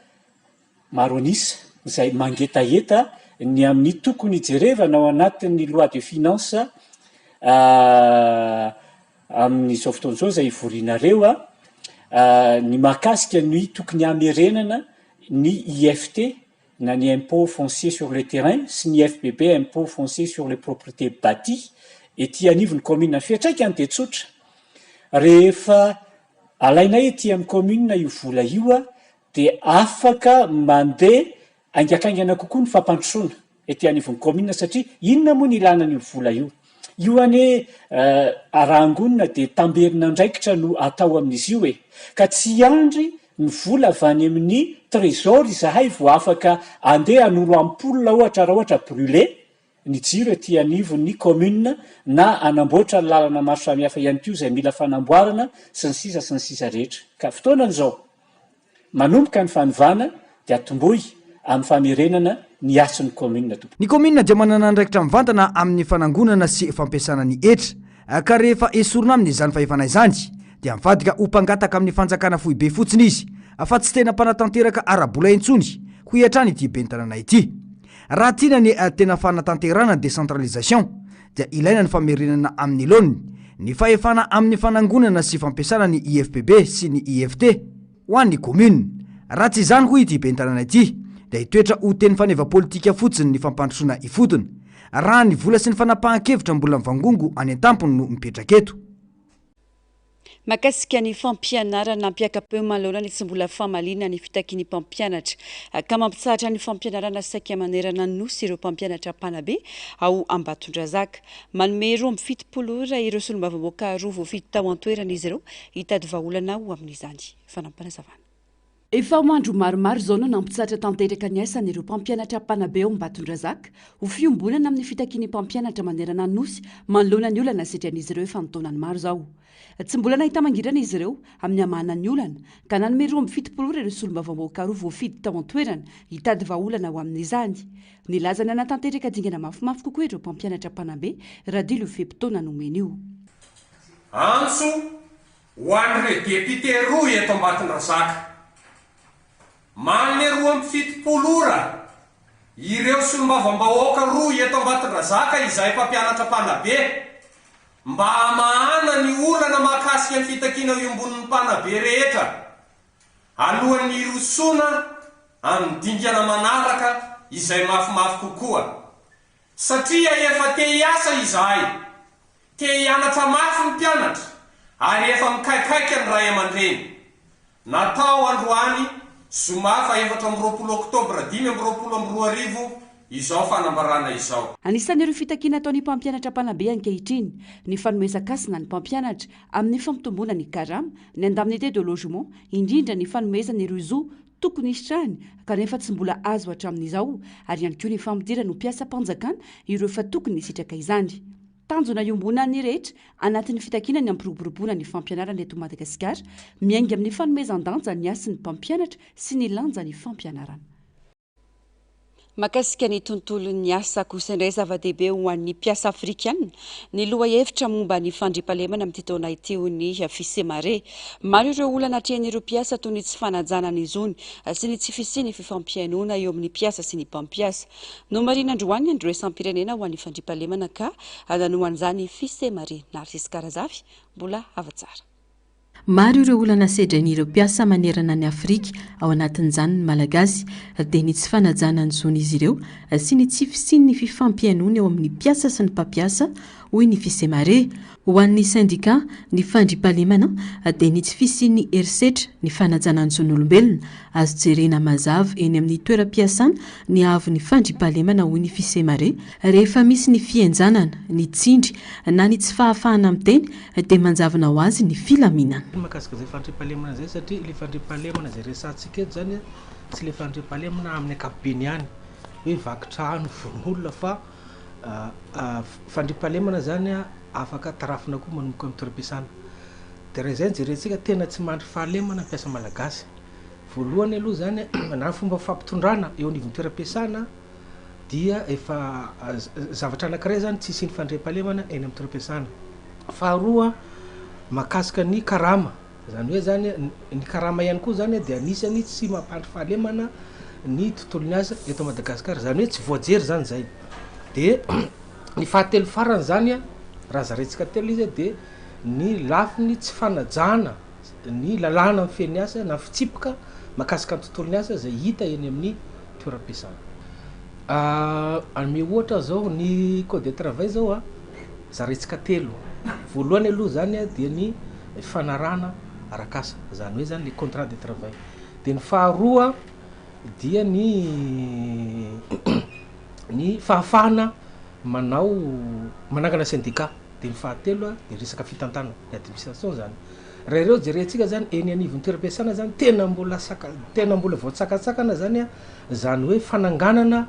maro anisa zay mangetaeta ny amin'ny tokony jerevana ao anatin'ny loi de finance amin'izao fotoan'izao zay ivorianareo ny mahakasika ny tokony amerenana ny IFT na ny impôt foncier sur le terrain sy ny FPB impôt foncier sur les propriétés bâties ety anivony commune ny fiatraikany de tsotra rehefa alainay ety amin'ny commune io vola io de afaka mandeha angakaingana kokoa ny fampandrosoana ety anivony commune satria inona moa ny ilana n'io vola io ane arahangonina de tamberina ndraikitra no atao amin'izy io ka tsy andry ny vola avy any amin'ny trésor izahay vo afaka andeha anoro ampola ohatra raha ohatra brûlé ny jiro ety anivony commune na anamboatra ny lalana maro samihafa ihany ko zay mila fanamboarana sy ny sisa rehetra ka fotoanan'izao manomboka ny fanovana de atomboy amin'ny famerenana ny asiny commune tompo ny commune dia manana andraikitra mivantana amin'ny fanangonana sy fampiasana ny etra ka rehefa esorina amin'izany fahefanay izany dia mivadika ho mpangataka amin'ny fanjakana fohibe fotsiny izy fa tsy tena mpanatanteraka arabola intsony ho hiatrany ity bentananay ity raha tiana ny tena fanatanterana décentralisation dia ilaina ny famerenana amin'ny lôny ny fahefana amin'ny fanangonana sy fampiasana ny IFPB sy ny IFT ho an'ny commune raha tsy izany ho ity bentananay ity dia hitoetra ho teny faneva politika fotsiny ny fampandrosoana ifotony raha ny vola sy ny fanapahan-kevitra mbola mivangongo any an-tampony no mipetraka eto mahakasika ny fampianarana ampiakapeo manoloana ny tsy mbola famalina ny fitakiany mpampianatra ka mampitsahatra ny fampianarana saika manerana ny nosy ireo mpampianatra Panabe ao Ambatondrazaka manome roa amby fitopolo ora ireo solombavamboaka roa voafito tao an-toerana izy ireo hitady vahaolana ho amin'izany fanampanazavana efa mandro maromaro zao no nampitsahatra tanteraka ny asan'ireo mpampianatra Panabe ao Ambatondrazaka ho fiombonana amin'ny fitakiany mpampianatra manerana ny nosy manoloana ny olana setran'izy ireo efa nitaonany maro zao tsy mbola nahita mangirana izy ireo amin'ny amana ny olana ka nanome roa amby fitopolo ora ireo solombavamboaka roa voafidy tao an-toerana hitady vahaolana ho amin'izany nilazana natanteraka dingana mafimafy kokoa ireo mpampianatra Panabe raha dilo fepitona nomeny io antso ho an'ireo député roa eto Ambatondrazaka manome roa amby fitopolo ora ireo solombavambahoaka roa eto Ambatondrazaka izay mpampianatra Panabe mba amahana ny olana mahakasika ny fitakiana iombon'ny Panabe rehetra alohan'ny irosona amin'ny dingana manaraka izay mafimafy kokoa satria efa te hiasa izahay te hianatra mafy ny mpianatra ary efa mikaikaiky ny ray aman-dreny natao androany zoma fa 4 oktobra 2022 izao fanambarana izao anisan'ireo fitakiana ataon'ny mpampianatra Panabe ankehitriny ny fanomezakasina ny mpampianatra amin'ny fampitomboana ny karama ny indemnité de logement indrindra ny fanomezana ireo zo tokony isitrahany kanefa tsy mbola azo hatramin'izao ary ihany koa ny famodirana no mpiasa mpanjakana ireo fa tokony hisitraka izany tanjona iombona ny rehetra anatin'ny fitakiana ny ampiroboroboana ny fampianarana eto Madagasikara miainga amin'ny fanomezan-danja ny asin'ny mpampianatra sy ny lanja ny fampianarana mahakasika ny tontolo ny asa kosa indray zava-dehibe ho an'ny mpiasa afrikana ny loha hevitra momba ny fandriampahalemana amin'ny taona iteo ny fisemare maro ireo olana atrehan'ireo mpiasa toy ny tsy fanajana ny zony sy ny tsy fisiany fifampiainona eo amin'ny mpiasa sy ny mpampiasa no marina androany andreo isam-pirenena ho an'ny fandriampahalemana ka ananoan'izany fisemare Narcisse Karazafy mbola avatsara maro ireo olana sedran'ireo mpiasa manerana ny Afrika ao anatin'izany ny malagasy dia ny tsy fanajana ny zony izy ireo sy ny tsy fisiany ny fifampiainona eo amin'ny mpiasa sy ny mpampiasa hoy ny fisemare ho an'ny syndicat ny fandriampahalemana dia ny tsy fisiany herisetra ny fanajana ny zon'olombelona azo jerena mazava eny amin'ny toeram-piasana ny avy ny fandriampahalemana hoy ny fisemare rehefa misy ny fienjanana ny tsindry na ny tsy fahafahana amin'ny teny dia manjavona ho azy ny filaminana mahakasika zay fandriampahalemana zay satria le fandriampahalemana zay resantsika eto zany tsy le fandriampahalemana amin'ny ankapobeny ihany hoe vakitrahano von'olona fa fandriampahalemana zany afaka tarafina koa manomboka amin'ny toeram-piasana dia raha izay jerentsika tena tsy mandry fahalemana mpiasa malagasy voalohany aloha zany na fomba fampitondrana eo anivon'ny toeram-piasana dia efa zavatra anankiray zany tsy isiany fandriampahalemana eny amin'ny toeram-piasana faharoa mahakasika ny karama zany hoe zany ny karama ihany koa zany dia anisany tsy mampandry fahalemana ny tontolony asa eto Madagasikara zany hoe tsy voajery zany zay dia ny fahatelo farany zany raha zarentsika telo izy dia ny lafiny tsy fanajana ny lalàna amin'ny feny asa na fitsipika mahakasika ny tontolo ny asa zay hita eny amin'ny toeram-piasana. Ame ohatra zao ny code de travail zao a zarentsika telo. Voalohany aloha zany a dia ny fanarana arakasa, zany hoe zany le contrat de travail. Dia ny faharoa dia ny fahafahana manangana syndicat. Dia ny fahatelo a dia resaka fitantana ny administration zany. Raha ireo jerentsika zany eny anivon'ny toeram-piasana zany tena mbola voatsakatsakana zany a, zany hoe fananganana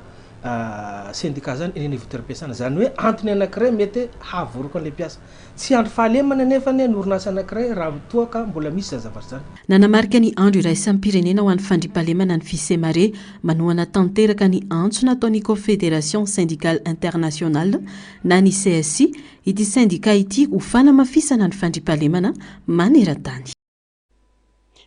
syndicat zany eny anivon'ny toeram-piasana, zany hoe antony anankiray mety havoroko an'le mpiasa, tsy andro fahalemana nefa ny orinasa anankiray raha toaka mbola misy zavatra zany. Nanamarika ny andro iraisan'ny pirenena ho an'ny fandriampahalemana ny fisemare manohana tanteraka ny antso nataon'ny confédération syndicale internationale na ny CSI ity syndicat ity ho fanamafisana ny fandriampahalemana maneran-tany.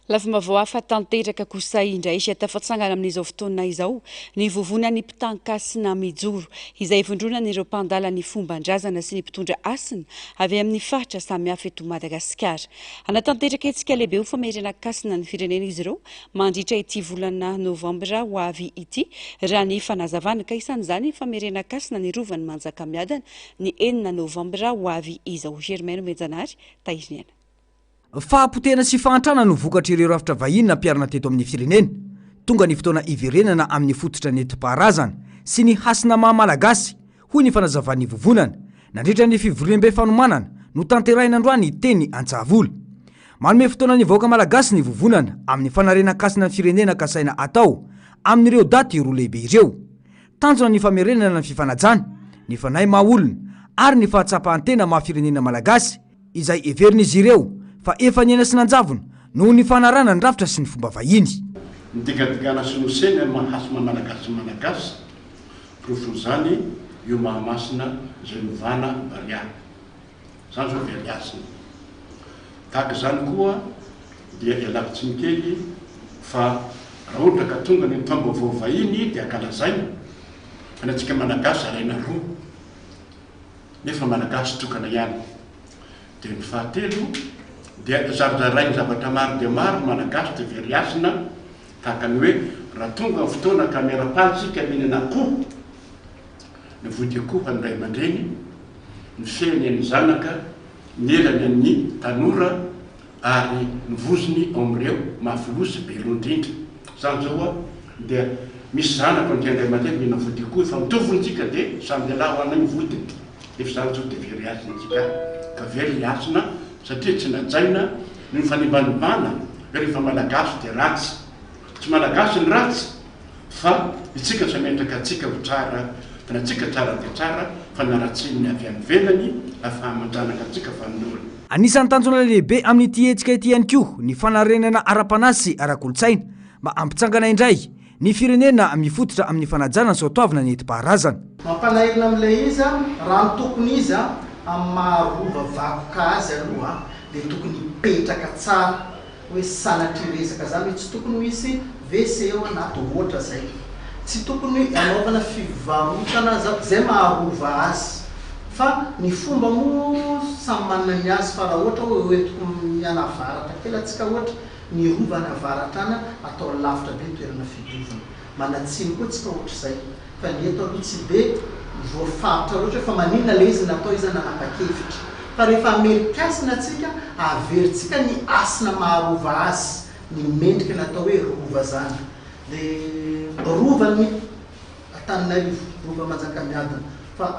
Lafomba vao hafa tanteraka kosa indray sy tafatsangana amin'izao fotoana izao ny vovona ny mpitankasina mijoro izay vondrona n'ireo mpandala ny fomban-drazana sy ny mpitondra asina avy amin'ny faritra samihafa eto Madagasikara. Anatanteraka etsika lehibe ho famerana kasina ny firenena izy ireo mandritra ity volana Novambra ho avy ity raha ny fanazavana ka isan'izany famerana kasina ny rovan'ny Manjakamiadana ny 9 Novambra ho avy izao. Germaine Menjanary Taizniana. Fahapotena sy fahantrana no vokatra ireo rafitra vahiny nampiarana teto amin'ny firenena tonga ny fotoana iverenana amin'ny fototra nentim-paharazana sy ny hasina maha-malagasy hoy ny fanazavan'ny vovonana nandritra ny fivoriam-be fanomanana no tanterahina androany teny Antsahavola. Manome fotoana ny vahoaka malagasy ny vovonana amin'ny fanarenan-kasina ny firenena ka saina atao amin'ireo daty roa lehibe ireo: tanjona ny famerenana ny fifanajana, ny fanahy maha-olona ary ny fahatsapa-antena maha-firenena malagasy izay everin'izy ireo fa efa niaina sy nanjavona noho ny fanarana ny rafitra sy ny fomba vahiny. Ny digadigana sy noseny mahasima malagasy malagasy profo zany io mahamasina zay novana bariana zany zao veriasina tahaka zany koa dia ialakotsy ny kely fa raha ohatra ka tonga ny tambavao vahiny dia akalazaina fanatsika malagasy araina roa nefa malagasy tokana ihany. Dia ny fahatelo dia zarazarainy zavatra maro dia maro malagasy dia veriasina tahaka ny hoe raha tonga ny fotoana ka miara-patsika mihinana akoho ny vody akoho any ray aman-dreny ny feny any zanaka ny elany amin'ny tanora ary ny vozony ao amin'ireo mahafolosy be loha-indrindra. Zany zao a dia misy zanaka ny andray aman-dreny mihinana vody akoho fa mitovontsika dia samy dia lahy ho anany vodiny efa zany zao dia veriasina tsika ka veriasina satria tsy najaina ny fanimbanibana rehefa malagasy dia ratsy, tsy malagasy ny ratsy fa itsika tsy metraka atsika ho tsara fa natsika tsara dia tsara fa naratsiny avy amin'ny velany afahamanjanaka atsika fanoloana. Anisan'ny tanjona lehibe amin'ity hetsika ity ihany koa ny fanarenana ara-panasy ara-kolotsaina mba ampitsangana indray ny firenena mifototra amin'ny fanajana sy otoavina ny enti-paharazana. Mampanahirana amin'ilay izy raha ny tokony izy amin'ny maharova vakoka azy aloha dia tokony hipetraka tsara hoe sanatry resaka zany hoe tsy tokony misy WC eo anaty ohatra zay, tsy tokony anaovana fivarotana zay maharova azy fa ny fomba moa samy manana ny azy fa raha ohatra hoe hoentiko mianavaratra kely atsika ohatra ny rovana avaratrana atao lavitra be toerana fidovana manatsiny koa tsika ohatra zay fa ny eto aloha tsy be voafaritra loatra fa maninona le izy natao izy nanapa-kevitra fa rehefa amerikasina atsika averitsika ny asina maharova azy ny mendrika natao hoe rova zany. Dia rovany Antananarivo, rova Manjakamiadana fa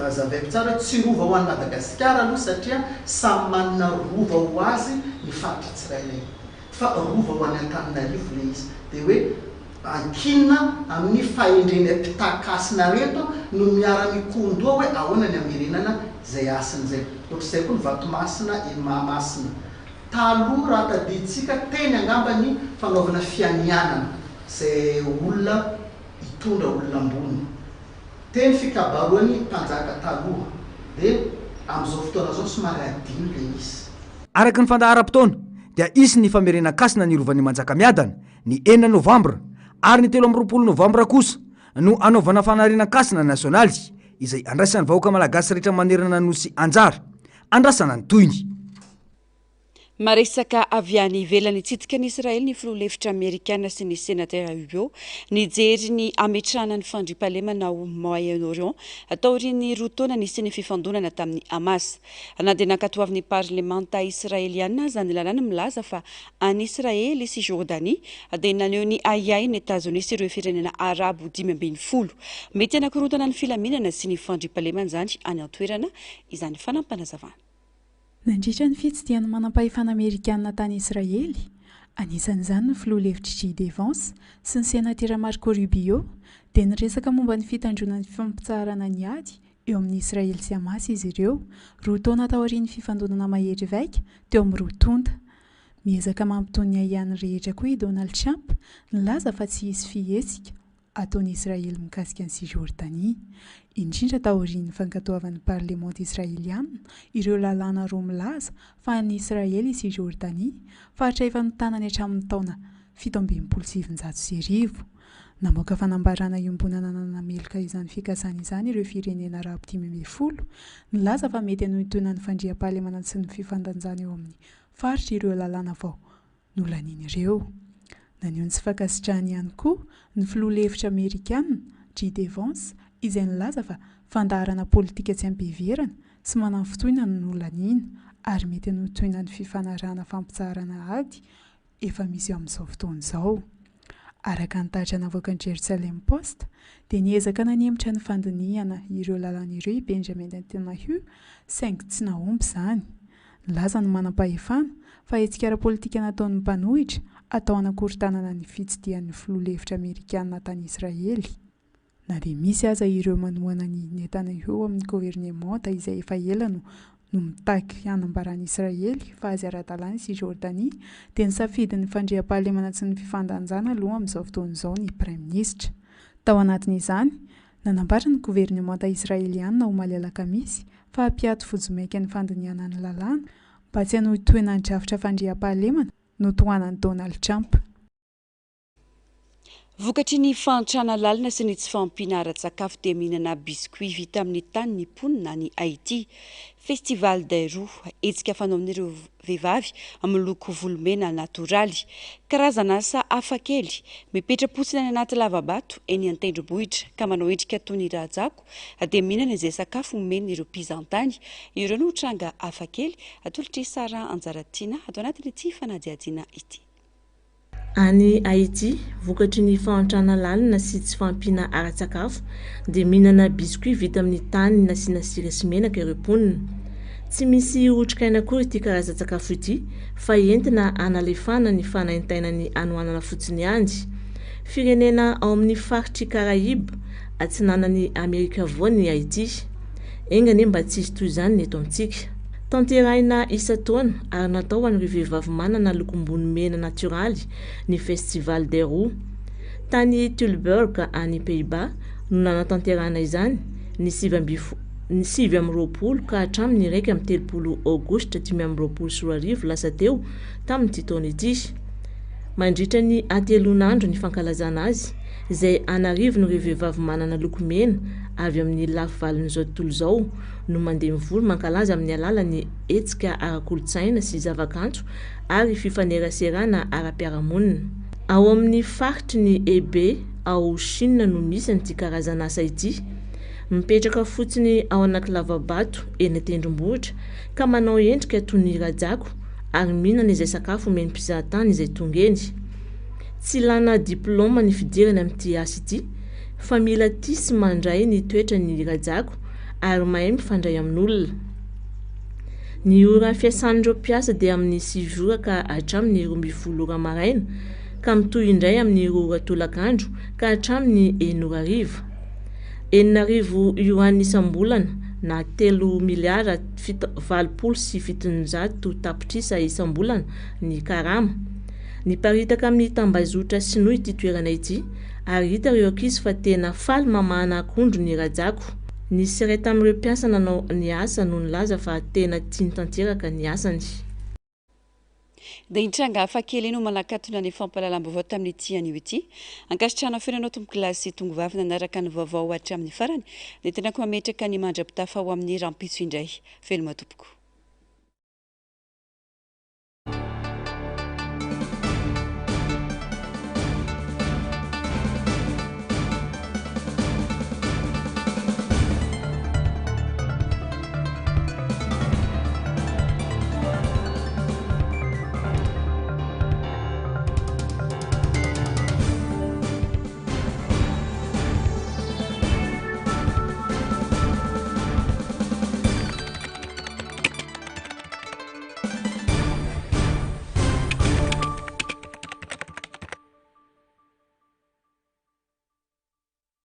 azavaiko tsara tsy rova ho an'ny Madagasikara aloha satria samy manana rova ho azy ny faritra tsirairay fa rova ho an'ny Antananarivo le izy dia hoe ankinina amin'ny fahendreny mpitakasina reto no miara-mikondoa hoe ahoana ny amerenana zay asiny zay. Ohatr'izay koa ny Vatomasina eny Mahamasina taloha raha tadiditsika teny angamba ny fanaovana fianianana zay olona hitondra olona ambony teny fikabaroany mpanjaka taloha dia amin'izao fotoana zao somary adiny le izy. Araka ny fandahara-potoana dia isy ny famerenan-kasina ny rovan'ny Manjakamiadana ny 9 Novambra ary ny 13 Novambra kosa no anaovana fanarenan-kasina nasionaly izay andraisany vahoaka malagasy rehetra manerana nosy anjara andrasana ny toyny. Maresaka avy any ivelany tsitsika ny Israely ny filoha-hevitra Amerikana sy ny sénateur io nijery ny ametrahana ny fandriam-pahalemana ao Moyen-Orient taorian'ny roa taona nisy ny fifandonana tamin'ny Hamas. Na dia nankatoavin'ny parlemanta israeliana zany lalàna milaza fa any Israely sy Jordanie dia naneho ny ayay ny États-Unis sy ireo firenena arabo 540 mety anakorotana ny filaminana sy ny fandriam-pahalemana zany any an-toerana izany fanampanazavana. Nandritra ny fitsidihana manam-pahefana Amerikanina tany Israely, anisan'izany ny filoha-hevitry JD Vance sy ny sénateur Marco Rubio dia niresaka momba ny fitandronan'ny fifampitsarana ny ady eo amin'ny Israely sy Hamas izy ireo, roa taona taorian'ny fifandonana mahery vaika teo amin'ny roa tonta. Miezaka mampitony aiany rehetra koa i Donald Trump nilaza fa tsy hisy fihesika ataon'ny Israely mikasika ny Cisjordanie. Indrindra taorian'ny fankatoavan'ny parlemanta israeliana ireo lalàna roa milaza fa ny Israely sy Cisjordanie faritra efa nitanany hatramin'ny taona 1770. Namoaka fanambarana iombonana nanamelika izany fikasana izany ireo firenena arabo 540 nilaza fa mety hanohitoana ny fandriam-pahalemana sy ny fifandanjana eo amin'ny faritra ireo lalàna vao nolaniny ireo. Naneho ny tsy fankasitrahany ihany koa ny filoha-hevitra Amerikanina JD Vance izay nilaza fa fandaharana politika tsy ampiheverana sy manana fotoana no nolaniny ary mety hanohitoana ny fifanarahana fampitsarana ady efa misy eo amin'izao fotoana izao. Araka ny tahatra navoaka ny Jerusalem Post dia niezaka nanemitra ny fandiniana ireo lalàna ireo i Benjamin Netanyahu saingy tsy nahomby izany. Nilaza ny manam-pahefana fa hetsika ara-politika nataon'ny mpanohitra atao anakorontanana ny fitsidihan'ny filoha-hevitra Amerikanina tany Israely. Na dia misy aza ireo manohana ny Netanyahu amin'ny gouvernemanta izay efa ela no mitaky hanambarany Israely fa azy ara-dalàna sy Jordanie dia nisafidy ny fandriam-pahalemana sy ny fifandanjana aloha amin'izao fotoana izao ny Prime Ministre. Tao anatin'izany, nanambara ny gouvernemanta israeliana ho malalaka misy fa hapiato fojomaika ny fandiniana ny lalàna mba tsy hanohitoana ny drafitra fandriam-pahalemana no tohanan'i Donald Trump. Vokatry ny fantrana lalina sy ny tsy fampiana ara-tsakafo dia mihinana biscuit vita amin'ny tany ny ponina ny Haïti. Festival des Roues hetsika fanaon'ireo vehivavy amin'ny loko volomena natoraly. Karazana asa hafakely mipetra-potsiny any anaty lavabato eny an-tendrombohitra ka manao endrika toy ny rajako dia mihinana izay sakafo omeny ireo mpizantany. Ireo no tranga hafakely atolotry Sara Anjaratiana atao anatin'ity fanadihadiana ity. Any Haïti, vokatry ny fahantrana lalina sy tsy fampiana ara-tsakafo dia mihinana biscuit vita amin'ny tany nasiana sira sy menaka ireo mponina. Tsy misy otrikaina akory ity karazan-tsakafo ity fa entina analefana ny fanaintainany anohanana fotsiny andy. Firenena ao amin'ny faritry Karahiba atsinanany Amerika avoany ny Haïti. Engany mba tsisy toy izany eto amintsika. Tanterahina isa-taona ary natao ho an'ireo vehivavy manana lokom-bolo mena natioraly ny Festival des Roues. Tany Tilburg any Pays-Bas no nanatanterahana izany ny 7 ka hatramin'ny 1 Aogositra 2024 lasa teo tamin'ity taona ity. Mandritra ny atelonandro ny fankalazana azy izay anarivon'ireo vehivavy manana lokomena avy amin'ny lafivalin'izao tontolo izao no mandeha mivory mankalaza amin'ny alalan'ny hetsika ara-kolontsaina sy zavakanto ary fifaneraserana ara-piarahamonina. Ao amin'ny faritry ny Hebei ao Chine no misy an'ity karazana asa ity. Mipetraka fotsiny ao anaty lavabato eny an-tendrombohitra ka manao endrika toy ny rajako ary mihinana izay sakafo omeny mpizahatany izay tonga eny. Tsy ilana diplôma ny fidirana amin'ity asa ity fa mila tia sy mandray ny toetra ny rajako ary mahay mifandray amin'olona. Ny ora fiasan'ireo mpiasa dia amin'ny 9 ora ka hatramin'ny 12 ora maraina ka mitohy indray amin'ny 2 ora tolakandro ka hatramin'ny 1 ora hariva. 9,000 yuan isam-bolana na 3 miliara 770 tapitrisa isam-bolana ny karama. Niparitaka amin'ny tambazotra sinoa ity toerana ity ary hita ireo ankizy fa tena faly mamahana akondro ny rajako. Nisy iray tamin'ireo mpiasa nanao ny asa no nilaza fa tena tiany tanteraka ny asany. dia intranga hafa kely no manakatona ny fampalalam-baovao tamin'ity anio ity ankasitrana firenao tombo kilasy tongo vavy nanaraka ny vaovao hatramin'ny farany dia tena ko mametraka ny mandrapitafa ao amin'ny rampitso indray veloma tompoko